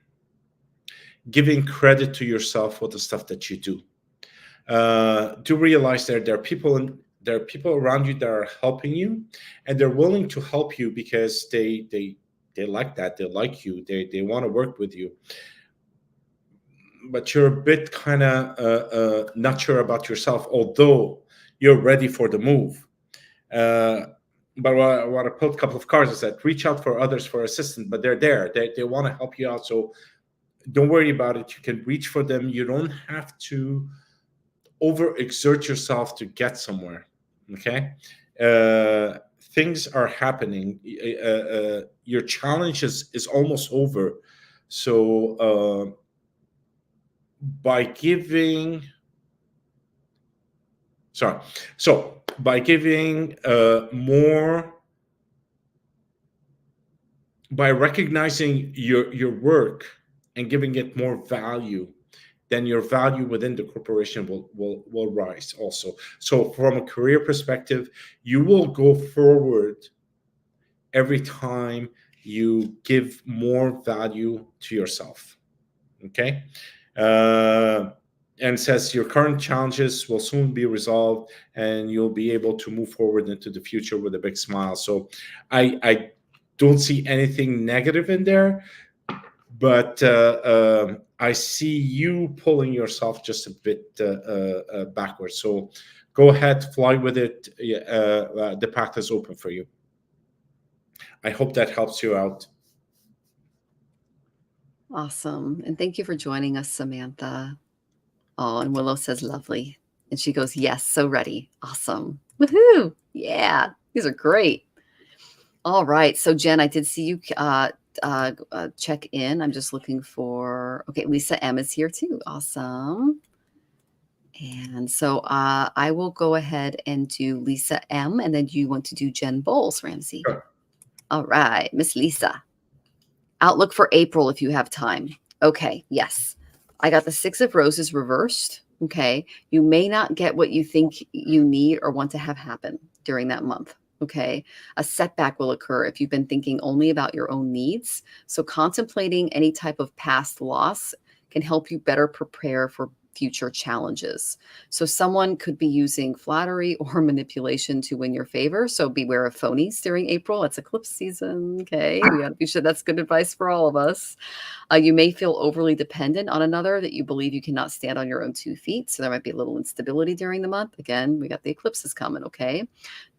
giving credit to yourself for the stuff that you do. Do realize there are people around you that are helping you, and they're willing to help you because they like that. They like you. They want to work with you. But you're a bit kind of not sure about yourself, although you're ready for the move. But what I pulled a couple of cards is that reach out for others for assistance, but they're there. They want to help you out. So don't worry about it. You can reach for them. You don't have to overexert yourself to get somewhere. Okay. Things are happening. Your challenge is almost over. So by giving more, by recognizing your work and giving it more value, then your value within the corporation will rise also. So from a career perspective, you will go forward every time you give more value to yourself. Okay. And says your current challenges will soon be resolved and you'll be able to move forward into the future with a big smile. So I don't see anything negative in there, but I see you pulling yourself just a bit backwards. So go ahead, fly with it. The path is open for you. I hope that helps you out. Awesome. And thank you for joining us, Samantha. Oh, and Willow says lovely. And she goes, yes, so ready. Awesome. Woohoo. Yeah, these are great. All right. So Jen, I did see you check in. I'm just looking for, okay, Lisa M is here too. Awesome. And so I will go ahead and do Lisa M, and then you want to do Jen Bowles, Ramzi. Sure. All right, Miss Lisa. Outlook for April if you have time. Okay, yes. I got the 6 of Roses reversed. Okay. You may not get what you think you need or want to have happen during that month. Okay. A setback will occur if you've been thinking only about your own needs. So contemplating any type of past loss can help you better prepare for future challenges. So someone could be using flattery or manipulation to win your favor. So beware of phonies during April. It's eclipse season. Okay. We got to be sure that's good advice for all of us. You may feel overly dependent on another, that you believe you cannot stand on your own 2 feet. So there might be a little instability during the month. Again, we got the eclipses coming. Okay.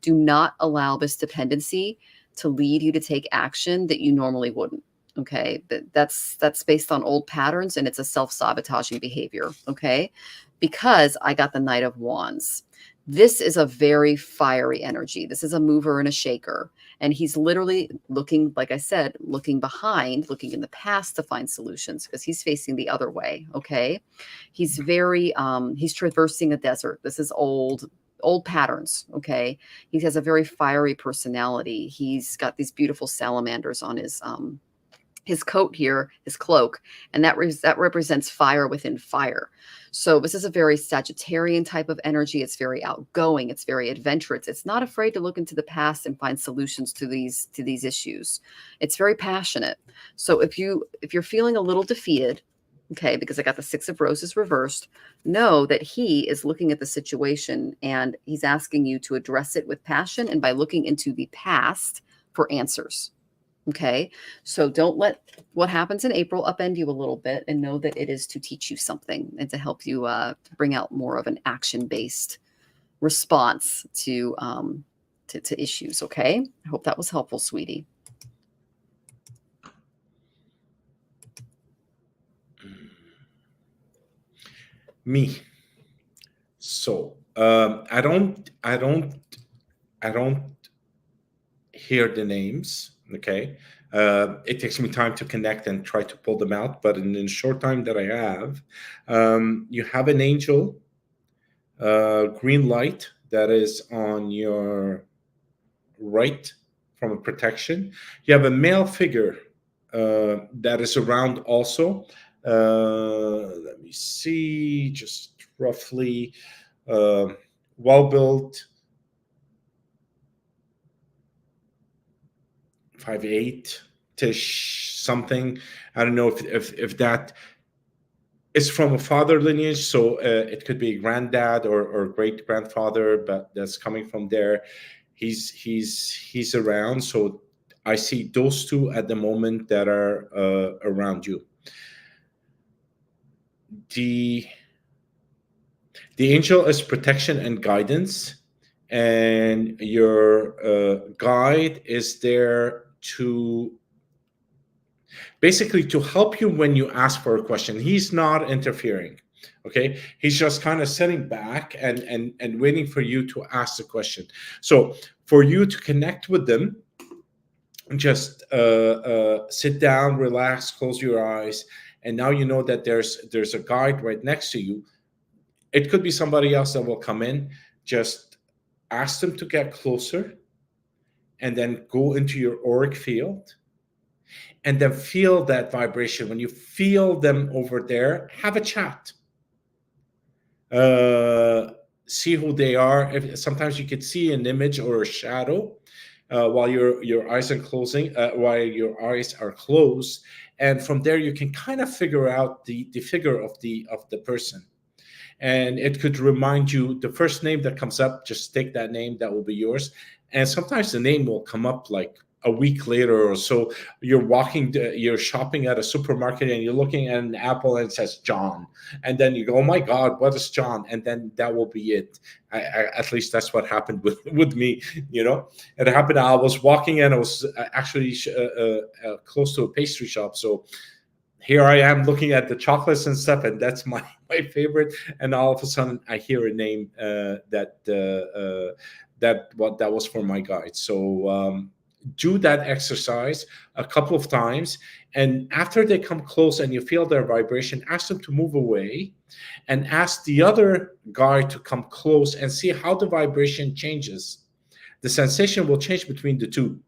Do not allow this dependency to lead you to take action that you normally wouldn't. Okay. That's based on old patterns, and it's a self-sabotaging behavior. Okay. Because I got the Knight of Wands. This is a very fiery energy. This is a mover and a shaker. And he's literally looking, like I said, looking behind, looking in the past to find solutions, because he's facing the other way. Okay. He's very, he's traversing a desert. This is old patterns. Okay. He has a very fiery personality. He's got these beautiful salamanders on his coat here, his cloak, and that represents fire within fire. So this is a very Sagittarian type of energy. It's very outgoing. It's very adventurous. It's not afraid to look into the past and find solutions to these issues. It's very passionate. So if you're feeling a little defeated, okay, because I got the 6 of Roses reversed, know that he is looking at the situation and he's asking you to address it with passion and by looking into the past for answers. Okay, so don't let what happens in April upend you a little bit, and know that it is to teach you something and to help you bring out more of an action-based response to issues. Okay, I hope that was helpful, sweetie. Me. So I don't hear the names. Okay. It takes me time to connect and try to pull them out, but in the short time that I have, you have an angel, green light that is on your right from a protection. You have a male figure that is around also. Let me see, just roughly well built, 5'8" something. I don't know if that is from a father lineage, so it could be granddad or great grandfather, but that's coming from there. He's around, so I see those two at the moment that are around you. The angel is protection and guidance, and your guide is there to basically to help you when you ask for a question. He's not interfering. Okay, he's just kind of sitting back and waiting for you to ask the question. So for you to connect with them, just sit down, relax, close your eyes, and now you know that there's a guide right next to you. It could be somebody else that will come in. Just ask them to get closer, and then go into your auric field, and then feel that vibration. When you feel them over there, have a chat. See who they are. Sometimes you could see an image or a shadow while your eyes are closing, while your eyes are closed, and from there you can kind of figure out the figure of the person. And it could remind you, the first name that comes up, just take that name, that will be yours. And sometimes the name will come up like a week later or so. You're shopping at a supermarket and you're looking at an apple and it says John, and then you go, oh my God, what is John? And then that will be it. At least that's what happened with me. It happened. I was walking and I was actually close to a pastry shop, so here I am looking at the chocolates and stuff, and that's my favorite. And all of a sudden, I hear a name that was for my guide. So do that exercise a couple of times, and after they come close and you feel their vibration, ask them to move away, and ask the other guide to come close and see how the vibration changes. The sensation will change between the two,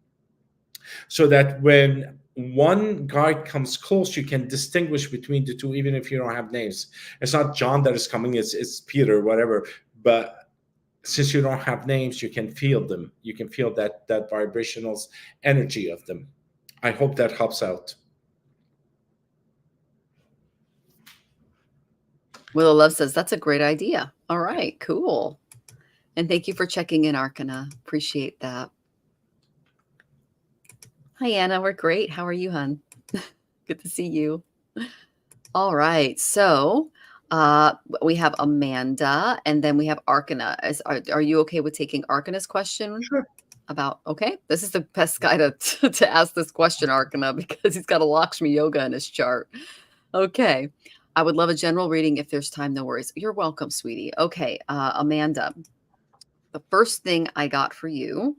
so that when one guide comes close, you can distinguish between the two, even if you don't have names. It's not John that is coming, it's Peter, whatever. But since you don't have names, you can feel them. You can feel that vibrational energy of them. I hope that helps out. Willow Love says, that's a great idea. All right, cool. And thank you for checking in, Arcana. Appreciate that. Hi, Anna. We're great. How are you, hon? Good to see you. All right. So we have Amanda, and then we have Arcana. Are you okay with taking Arcana's question? Sure. About, okay, this is the best guy to ask this question, Arcana, because he's got a Lakshmi yoga in his chart. Okay. I would love a general reading if there's time. No worries. You're welcome, sweetie. Okay. Amanda, the first thing I got for you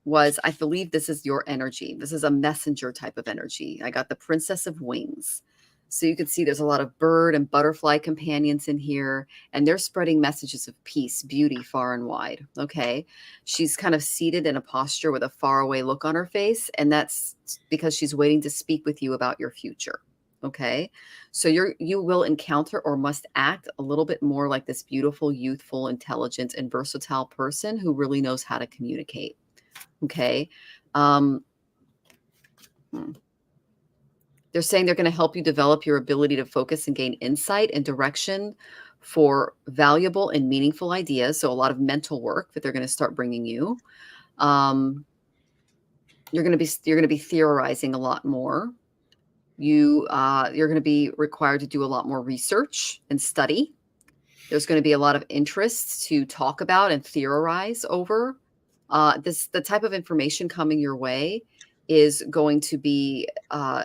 was, I believe this is your energy. This is a messenger type of energy. I got the Princess of Wings. So you can see there's a lot of bird and butterfly companions in here, and they're spreading messages of peace, beauty far and wide. Okay. She's kind of seated in a posture with a faraway look on her face, and that's because she's waiting to speak with you about your future. Okay. So you will encounter or must act a little bit more like this beautiful, youthful, intelligent, and versatile person who really knows how to communicate. Okay. They're saying they're going to help you develop your ability to focus and gain insight and direction for valuable and meaningful ideas. So a lot of mental work that they're going to start bringing you. You're going to be theorizing a lot more. You're going to be required to do a lot more research and study. There's going to be a lot of interest to talk about and theorize over. The type of information coming your way is going to be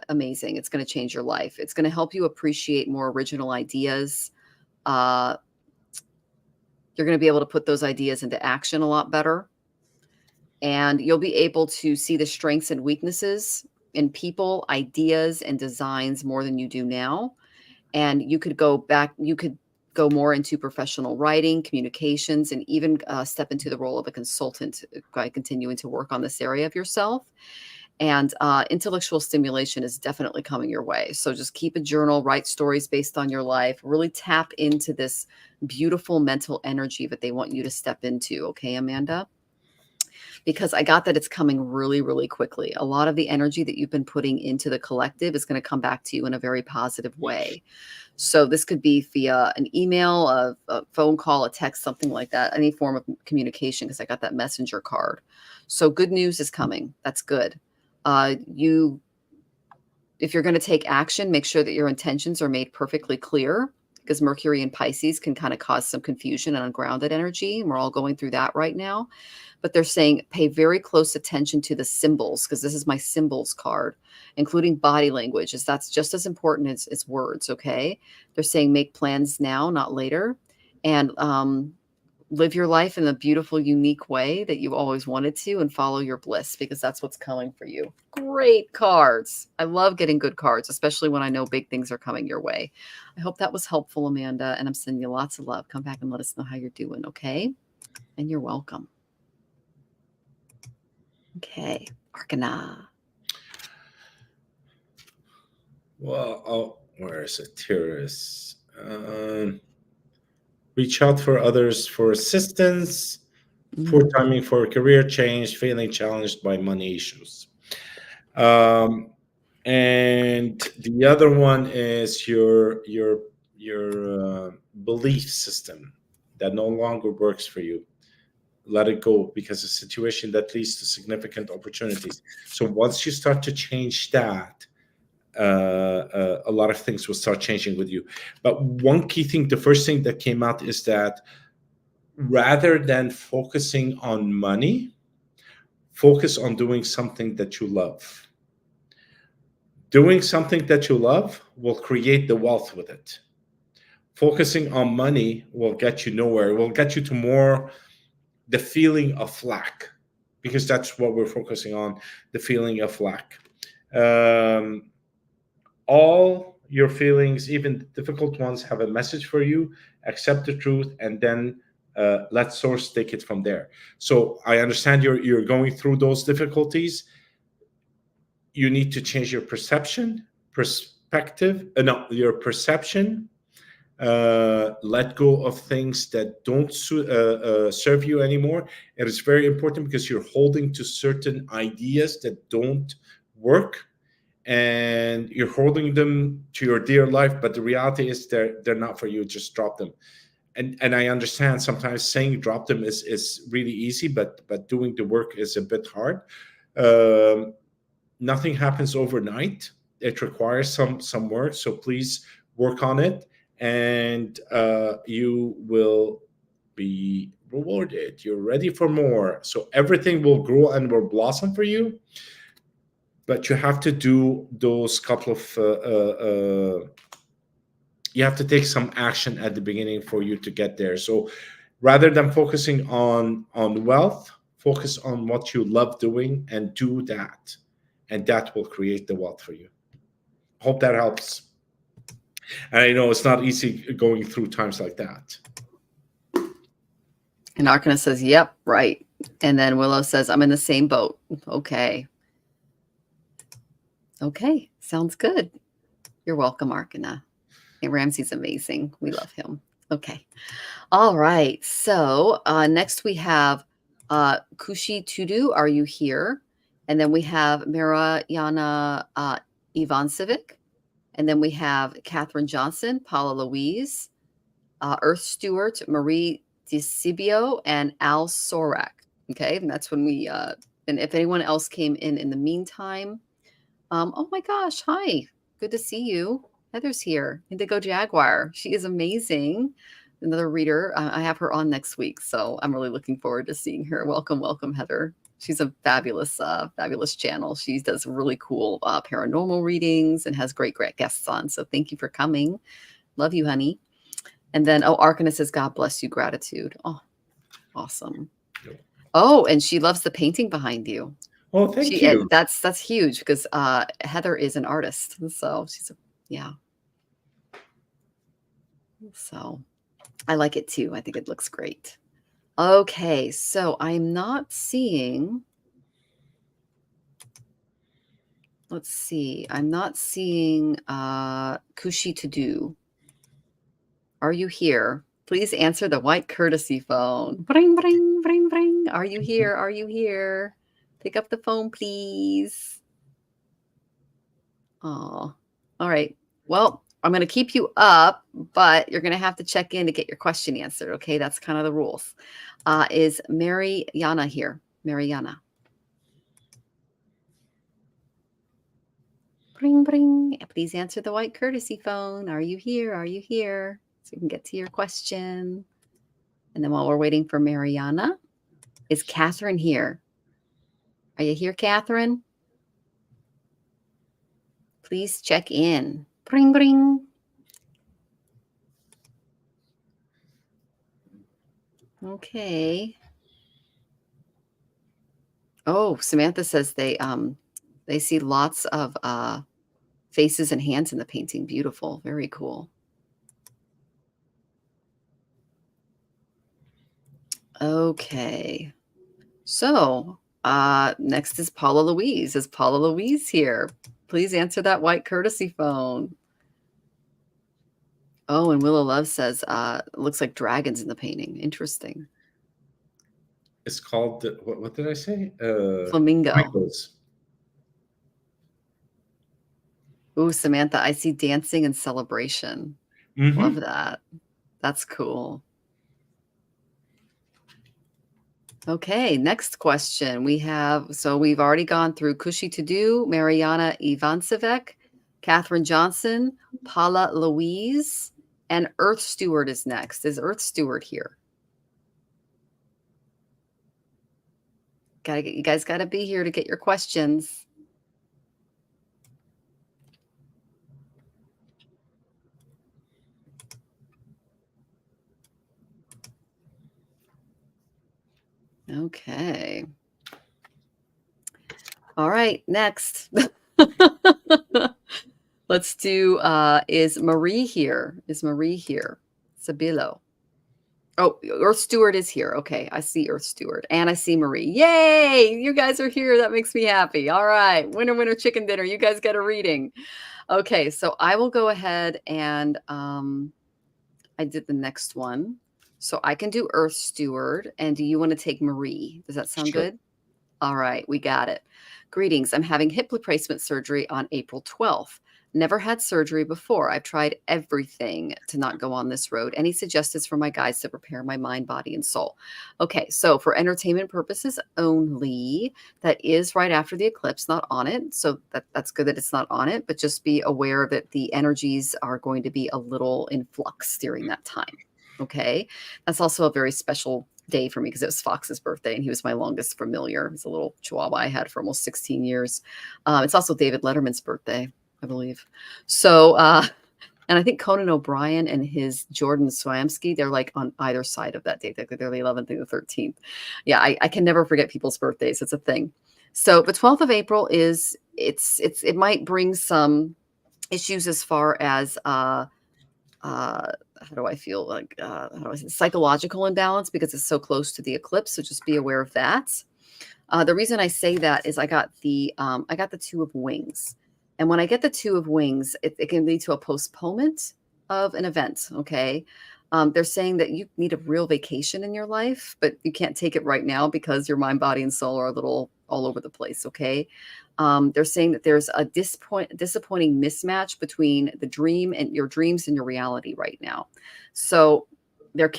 amazing. It's going to change your life. It's going to help you appreciate more original ideas. You're going to be able to put those ideas into action a lot better. And you'll be able to see the strengths and weaknesses in people, ideas, and designs more than you do now. And you could go more into professional writing, communications, and even step into the role of a consultant by continuing to work on this area of yourself. And intellectual stimulation is definitely coming your way. So just keep a journal, write stories based on your life, really tap into this beautiful mental energy that they want you to step into. Okay, Amanda? Because I got that it's coming really, really quickly. A lot of the energy that you've been putting into the collective is going to come back to you in a very positive way. So this could be via an email, a phone call, a text, something like that, any form of communication, because I got that messenger card. So good news is coming. That's good. If you're going to take action, make sure that your intentions are made perfectly clear, because Mercury and Pisces can kind of cause some confusion and ungrounded energy. And we're all going through that right now. But they're saying pay very close attention to the symbols, because this is my symbols card, including body language, as that's just as important as words. Okay. They're saying make plans now, not later. And live your life in a beautiful, unique way that you always wanted to, and follow your bliss, because that's what's coming for you. Great cards. I love getting good cards, especially when I know big things are coming your way. I hope that was helpful, Amanda, and I'm sending you lots of love. Come back and let us know how you're doing, okay? And you're welcome. Okay, Arcana. Well, where is it? Here is. Reach out for others for assistance. Poor timing for a career change. Feeling challenged by money issues. And the other one is your belief system that no longer works for you. Let it go, because a situation that leads to significant opportunities. So once you start to change that, a lot of things will start changing with you. But one key thing, the first thing that came out is that rather than focusing on money, focus on doing something that you love. Doing something that you love will create the wealth with it. Focusing on money will get you nowhere. It will get you to more the feeling of lack, because that's what we're focusing on, the feeling of lack. All your feelings, even the difficult ones, have a message for you. Accept the truth, and then let source take it from there. So I understand you're going through those difficulties. You need to change your your perception. Let go of things that don't serve you anymore. It is very important, because you're holding to certain ideas that don't work, and you're holding them to your dear life, but the reality is they're not for you. Just drop them. And I understand sometimes saying drop them is really easy, but doing the work is a bit hard. Um, Nothing happens overnight. It requires some work. So please work on it, and you will be rewarded. You're ready for more. So everything will grow and will blossom for you. But you have to do those couple of you have to take some action at the beginning for you to get there. So rather than focusing on wealth, focus on what you love doing and do that, and that will create the wealth for you. Hope that helps. And I know it's not easy going through times like that. And Arcana says, yep, right. And then Willow says, I'm in the same boat. Okay. Okay, sounds good. You're welcome, Arcana. And Ramzi's amazing. We love him. Okay. All right. So next we have Kushi Tudu. Are you here? And then we have Mariana Ivancevic. And then we have Catherine Johnson, Paula Louise, Earth Stewart, Marie DeCibio, and Al Sorak. Okay. And that's when we, and if anyone else came in the meantime, oh my gosh. Hi. Good to see you. Heather's here. Indigo Jaguar. She is amazing. Another reader. I have her on next week, so I'm really looking forward to seeing her. Welcome, welcome, Heather. She's a fabulous, fabulous channel. She does really cool paranormal readings and has great guests on. So thank you for coming. Love you, honey. And then, Arcana says, God bless you, gratitude. Oh, awesome. Oh, and she loves the painting behind you. Oh, thank you. That's huge because Heather is an artist. So she's yeah. So I like it too. I think it looks great. Okay, so I'm not seeing. Let's see. I'm not seeing Kushi to do. Are you here? Please answer the white courtesy phone. Bring, bring, bring, bring. Are you here? Are you here? Pick up the phone, please. Oh, all right. Well, I'm going to keep you up, but you're going to have to check in to get your question answered. Okay, that's kind of the rules. Is Mariana here? Mariana. Bring, bring. Please answer the white courtesy phone. Are you here? Are you here? So you can get to your question. And then while we're waiting for Mariana, is Catherine here? Are you here, Catherine? Please check in. Bring, bring. Okay. Oh, Samantha says they see lots of faces and hands in the painting. Beautiful. Very cool. Okay. So next is Paula Louise. Is Paula Louise here? Please answer that white courtesy phone. Oh, and Willow Love says, looks like dragons in the painting. Interesting. It's called, what did I say? Flamingo. Flamingos. Ooh, Samantha, I see dancing and celebration. Mm-hmm. Love that. That's cool. Okay, next question. We've already gone through Kushi To Do, Mariana Ivancevec, Catherine Johnson, Paula Louise, and Earth Stewart is next. Is Earth Stewart here? You guys got to be here to get your questions. Okay. All right, next. Let's do, is Marie here? Is Marie here? Sabilo. Oh, Earth Stewart is here. Okay, I see Earth Stewart. And I see Marie. Yay! You guys are here. That makes me happy. All right. Winner, winner, chicken dinner. You guys get a reading. Okay, so I will go ahead and I did the next one. So I can do Earth Stewart. And do you want to take Marie? Does that sound Sure. good? All right, we got it. Greetings. I'm having hip replacement surgery on April 12th. Never had surgery before. I've tried everything to not go on this road. Any suggestions for my guides to prepare my mind, body, and soul? Okay, so for entertainment purposes only, that is right after the eclipse, not on it. So that's good that it's not on it, but just be aware that the energies are going to be a little in flux during that time. Okay, that's also a very special day for me because it was Fox's birthday and he was my longest familiar. He's a little chihuahua I had for almost 16 years. It's also David Letterman's birthday, I believe. So, and I think Conan O'Brien and his Jordan Swamsky, they're like on either side of that date. They're the 11th and the 13th. Yeah, I can never forget people's birthdays. It's a thing. So the 12th of April it might bring some issues as far as how do I feel like how do I say, psychological imbalance because it's so close to the eclipse. So just be aware of that. The reason I say that is I got the Two of Wings, and when I get the Two of Wings, it can lead to a postponement of an event. Okay. They're saying that you need a real vacation in your life, but you can't take it right now because your mind, body, and soul are a little all over the place. Okay. They're saying that there's a disappointing mismatch between the dream and your dreams and your reality right now. So there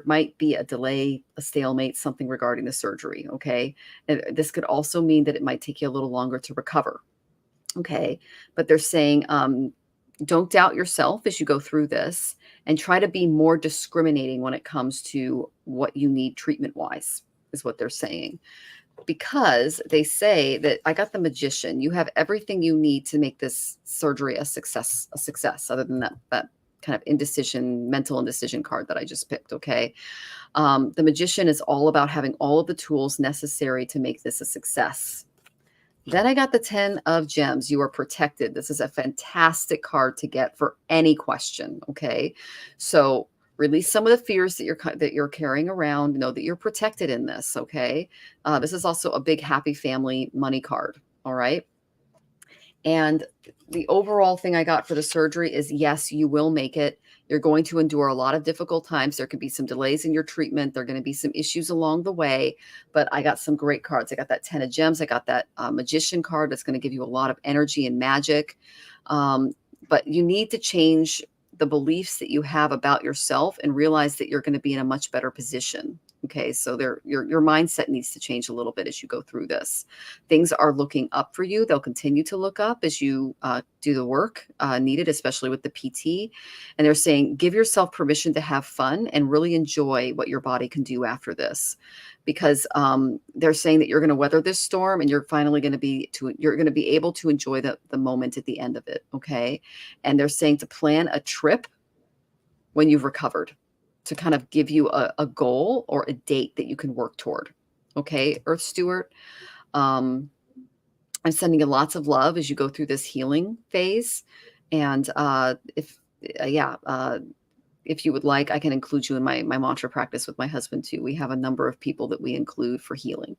might be a delay, a stalemate, something regarding the surgery. Okay. And this could also mean that it might take you a little longer to recover. Okay. But they're saying, don't doubt yourself as you go through this and try to be more discriminating when it comes to what you need treatment wise, is what they're saying. Because they say that I got the Magician. You have everything you need to make this surgery a success, other than that kind of mental indecision card that I just picked. Okay. The Magician is all about having all of the tools necessary to make this a success. Then I got the 10 of Gems. You are protected. This is a fantastic card to get for any question. Okay. So release some of the fears that you're carrying around. Know that you're protected in this. Okay. This is also a big happy family money card. All right. And the overall thing I got for the surgery is yes, you will make it. You're going to endure a lot of difficult times. There could be some delays in your treatment. There are going to be some issues along the way, but I got some great cards. I got that 10 of Gems. I got that Magician card that's going to give you a lot of energy and magic. But you need to change the beliefs that you have about yourself and realize that you're going to be in a much better position. Okay, so your mindset needs to change a little bit as you go through this. Things are looking up for you. They'll continue to look up as you do the work needed, especially with the PT. And they're saying, give yourself permission to have fun and really enjoy what your body can do after this. Because they're saying that you're going to weather this storm and you're finally going to be able to enjoy the moment at the end of it. Okay. And they're saying to plan a trip when you've recovered, to kind of give you a goal or a date that you can work toward. Okay, Earth Steward. I'm sending you lots of love as you go through this healing phase. And if you would like, I can include you in my mantra practice with my husband too. We have a number of people that we include for healing.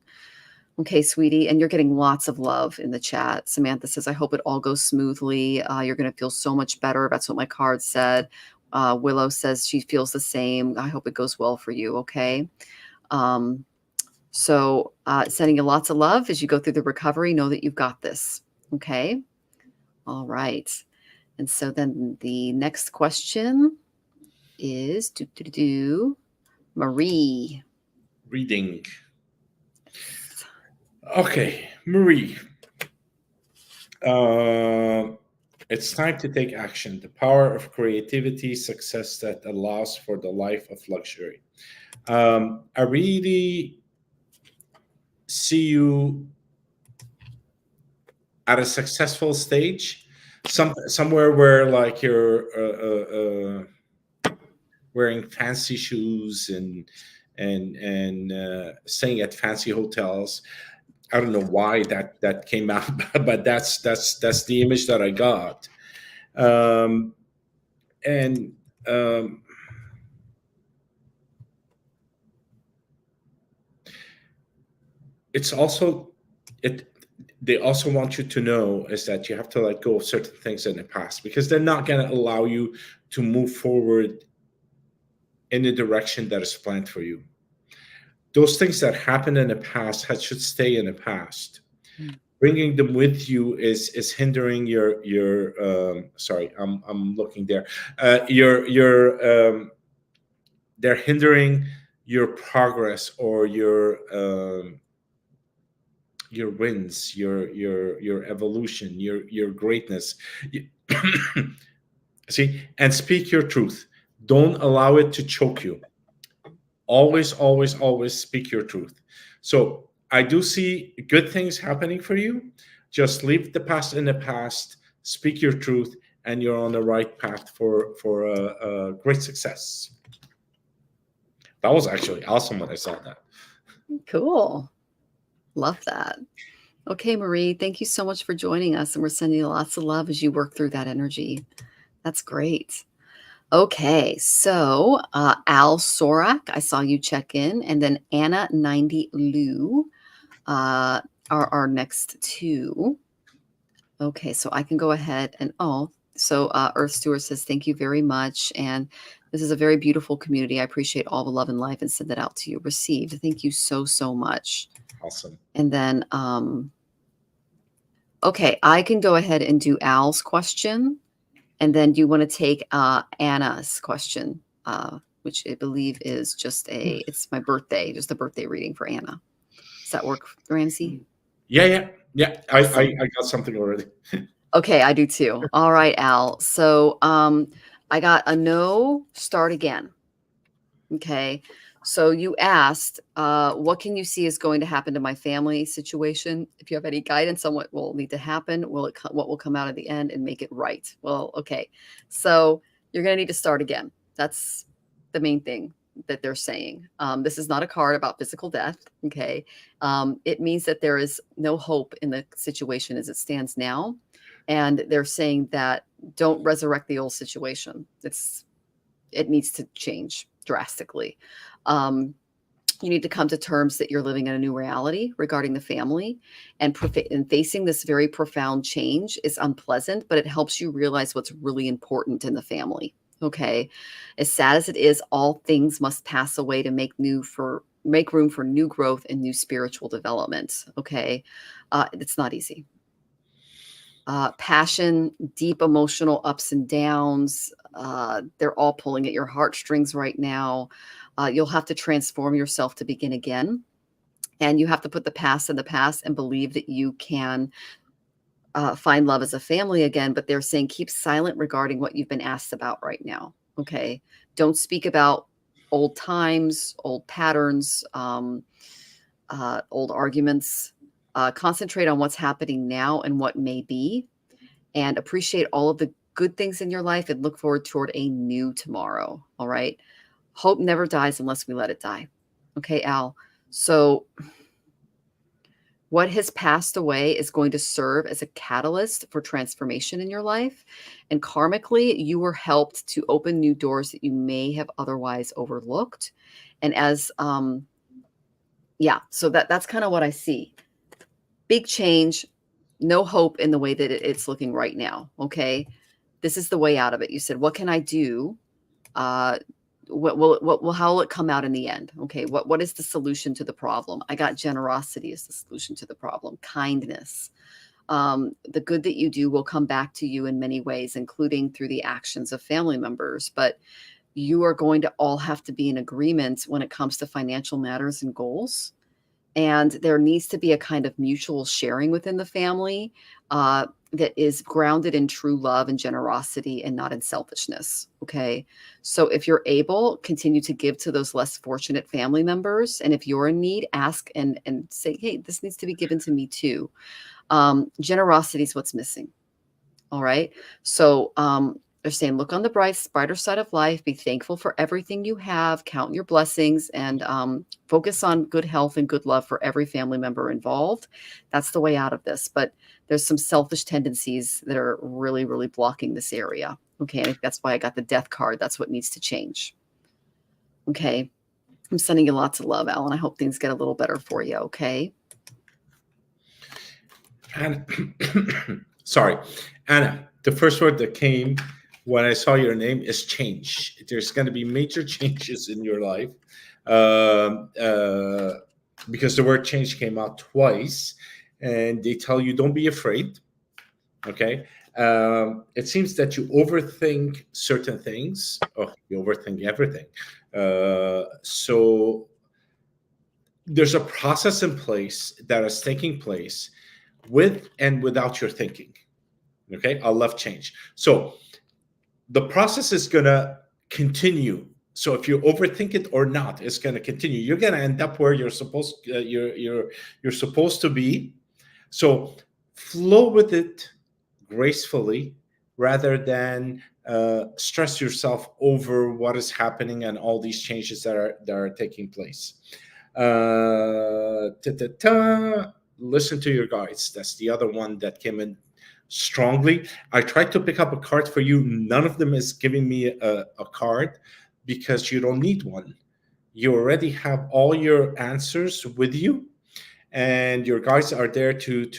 Okay, sweetie. And you're getting lots of love in the chat. Samantha says, I hope it all goes smoothly. You're going to feel so much better. That's what my card said. Willow says she feels the same. I hope it goes well for you. Okay. So sending you lots of love as you go through the recovery. Know that you've got this. Okay. All right. And so then the next question is Marie. Reading. Okay, Marie. It's time to take action. The power of creativity, success that allows for the life of luxury. I really see you at a successful stage, somewhere where like you're wearing fancy shoes and staying at fancy hotels. I don't know why that came out, but that's the image that I got. And it's also they also want you to know is that you have to let go of certain things in the past because they're not going to allow you to move forward in the direction that is planned for you. those things that happened in the past should stay in the past. Bringing them with you is hindering your sorry, I'm looking there. They're hindering your progress or your wins, your evolution, your greatness. See, and speak your truth. Don't allow it to choke you. Always, always, always speak your truth. So I do see good things happening for you. Just leave the past in the past, speak your truth, and you're on the right path for a great success. That was actually awesome when I saw that. Cool. Love that. Okay, Marie, thank you so much for joining us, and we're sending you lots of love as you work through that energy. That's great. Okay, so Al Sorak, I saw you check in, and then Anna 90 Lou are our next two. Okay, so I can go ahead and so Earth Stewart says, thank you very much. And this is a very beautiful community. I appreciate all the love and life and send that out to you. Received. Thank you so, so much. Awesome. And then, okay, I can go ahead and do Al's question. And then do you want to take Anna's question, which I believe is just it's my birthday, just a birthday reading for Anna. Does that work, Ramzi? Yeah. Awesome. I got something already. Okay, I do too. All right, Al. So I got a no, start again. Okay. So you asked, what can you see is going to happen to my family situation? If you have any guidance on what will need to happen, what will come out at the end and make it right? Well, okay. So you're going to need to start again. That's the main thing that they're saying. This is not a card about physical death. Okay. It means that there is no hope in the situation as it stands now. And they're saying that don't resurrect the old situation. It needs to change drastically. You need to come to terms that you're living in a new reality regarding the family, and facing this very profound change is unpleasant, but it helps you realize what's really important in the family. Okay. As sad as it is, all things must pass away to make room for new growth and new spiritual development. Okay. It's not easy. Passion, deep emotional ups and downs. They're all pulling at your heartstrings right now. You'll have to transform yourself to begin again. And you have to put the past in the past and believe that you can find love as a family again. But they're saying keep silent regarding what you've been asked about right now. Okay. Don't speak about old times, old patterns, old arguments. Concentrate on what's happening now and what may be, and appreciate all of the good things in your life and look forward toward a new tomorrow. All right. Hope never dies unless we let it die. Okay, Al. So what has passed away is going to serve as a catalyst for transformation in your life. And karmically, you were helped to open new doors that you may have otherwise overlooked. And as, so that's kind of what I see. Big change, no hope in the way that it's looking right now. Okay. This is the way out of it. You said, what can I do? How will it come out in the end? Okay. What is the solution to the problem? I got generosity as the solution to the problem. Kindness. The good that you do will come back to you in many ways, including through the actions of family members. But you are going to all have to be in agreement when it comes to financial matters and goals. And there needs to be a kind of mutual sharing within the family that is grounded in true love and generosity and not in selfishness. Okay. So if you're able, continue to give to those less fortunate family members. And if you're in need, ask and say, hey, this needs to be given to me too. Generosity is what's missing. All right. So they're saying, look on the brighter side of life, be thankful for everything you have, count your blessings, and focus on good health and good love for every family member involved. That's the way out of this. But there's some selfish tendencies that are really, really blocking this area. Okay. I think that's why I got the death card. That's what needs to change. Okay. I'm sending you lots of love, Alan. I hope things get a little better for you. Okay. Anna, sorry, Anna, the first word that came when I saw your name is change. There's going to be major changes in your life. um, uh, because the word change came out twice, and they tell you don't be afraid. Okay. It seems that you overthink certain things. Oh, you overthink everything. So there's a process in place that is taking place with and without your thinking. Okay. I love change. So the process is going to continue. So if you overthink it or not, it's going to continue. You're going to end up where you're supposed to be. So flow with it gracefully, rather than stress yourself over what is happening and all these changes that are taking place. Listen to your guides. That's the other one that came in strongly. I tried to pick up a card for you. None of them is giving me a card, because you don't need one. You already have all your answers with you, and your guides are there to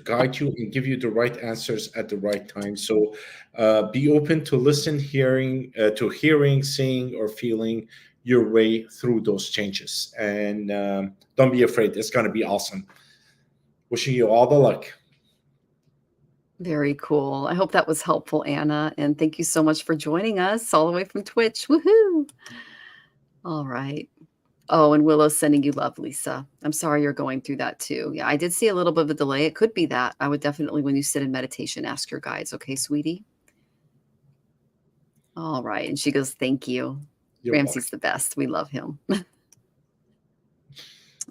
guide you and give you the right answers at the right time. So be open to hearing, seeing, or feeling your way through those changes. And don't be afraid. It's going to be awesome. Wishing you all the luck. Very cool. I hope that was helpful, Anna. And thank you so much for joining us all the way from Twitch. Woohoo! All right. Oh, and Willow's sending you love, Lisa. I'm sorry you're going through that too. Yeah, I did see a little bit of a delay. It could be that. I would definitely, when you sit in meditation, ask your guides. Okay, sweetie? All right. And she goes, thank you. You're Ramsey's the best. We love him.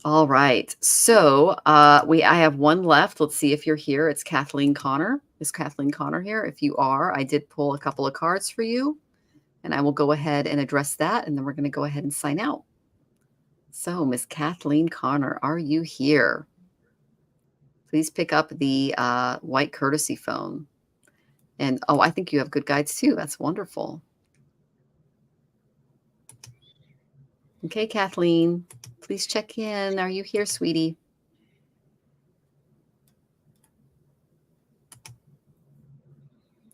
All right. So I have one left. Let's see if you're here. It's Kathleen Connor. Is Kathleen Connor here? If you are, I did pull a couple of cards for you, and I will go ahead and address that, and then we're going to go ahead and sign out. So, Miss Kathleen Connor, are you here? Please pick up the white courtesy phone. And, oh, I think you have good guides too. That's wonderful. Okay, Kathleen, please check in. Are you here, sweetie?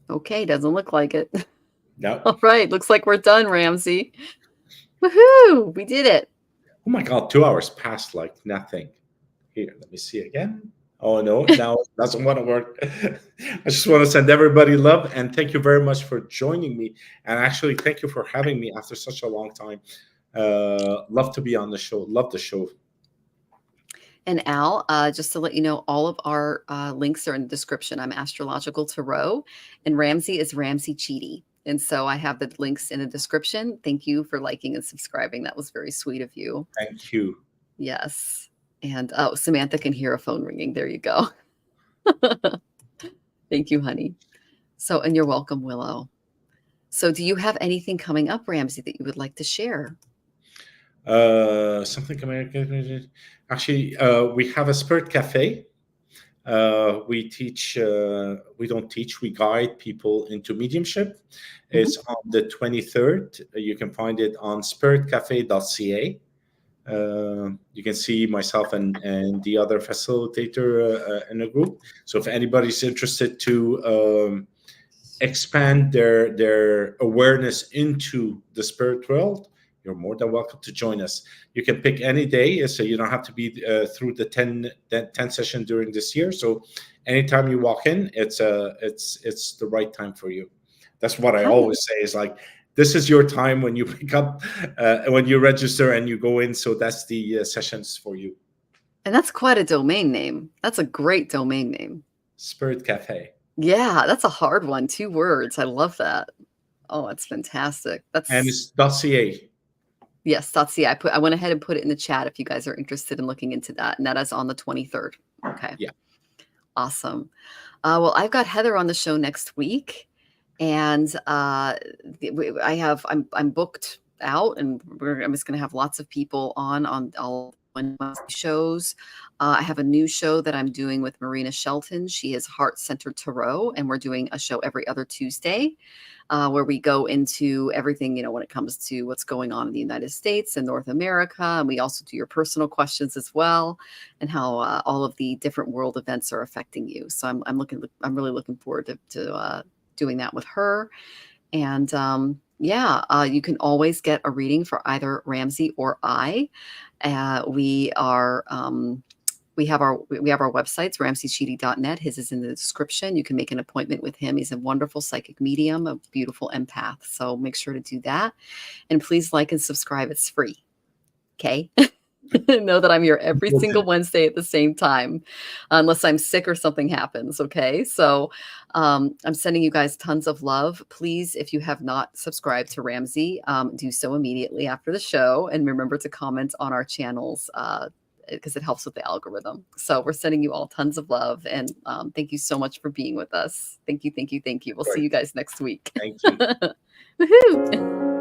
Okay, doesn't look like it. No. All right, looks like we're done, Ramzi. Woohoo! We did it. Oh my God, 2 hours passed like nothing. Here, let me see again. Oh no, now it doesn't want to work. I just want to send everybody love and thank you very much for joining me. And actually, thank you for having me after such a long time. Love to be on the show. Love the show. And Al, just to let you know, all of our links are in the description. I'm Astrological Tarot, and Ramzi is Ramzi Cheety. And so I have the links in the description. Thank you for liking and subscribing. That was very sweet of you. Thank you. Yes. And oh, Samantha can hear a phone ringing. There you go. Thank you, honey. So, and you're welcome, Willow. So do you have anything coming up, Ramzi, that you would like to share? Something coming. Actually, we have a spirit cafe. We teach. We don't teach. We guide people into mediumship. It's on the 23rd. You can find it on spiritcafe.ca. You can see myself and the other facilitator in a group. So if anybody's interested to expand their awareness into the spirit world, you're more than welcome to join us. You can pick any day, so you don't have to be through the 10 session during this year. So anytime you walk in, it's the right time for you. That's what I always say, is like, this is your time when you pick up, when you register and you go in. So that's the sessions for you. And that's quite a domain name. That's a great domain name. Spirit Cafe. Yeah, that's a hard one. 2 words. I love that. Oh, that's fantastic. And it's .ca. Yes, .ca. I went ahead and put it in the chat if you guys are interested in looking into that. And that is on the 23rd. Okay. Yeah. Awesome. Well, I've got Heather on the show next week. And I'm booked out, and I'm just going to have lots of people on all shows. I have a new show that I'm doing with Marina Shelton. She is Heart Centered Tarot, and we're doing a show every other Tuesday where we go into everything, when it comes to what's going on in the United States and North America. And we also do your personal questions as well, and how all of the different world events are affecting you. So I'm really looking forward to doing that with her. And Yeah, you can always get a reading for either Ramzi or I. We are we have our websites, ramzicheety.net. His is in the description. You can make an appointment with him. He's a wonderful psychic medium, a beautiful empath. So make sure to do that. And please like and subscribe. It's free. Okay. Know that I'm here every single Wednesday at the same time, unless I'm sick or something happens. Okay. So I'm sending you guys tons of love. Please, if you have not subscribed to Ramzi, do so immediately after the show. And remember to comment on our channels because it helps with the algorithm. So we're sending you all tons of love. And thank you so much for being with us. Thank you. Thank you. Thank you. We'll see you guys next week. Thank you. Woohoo!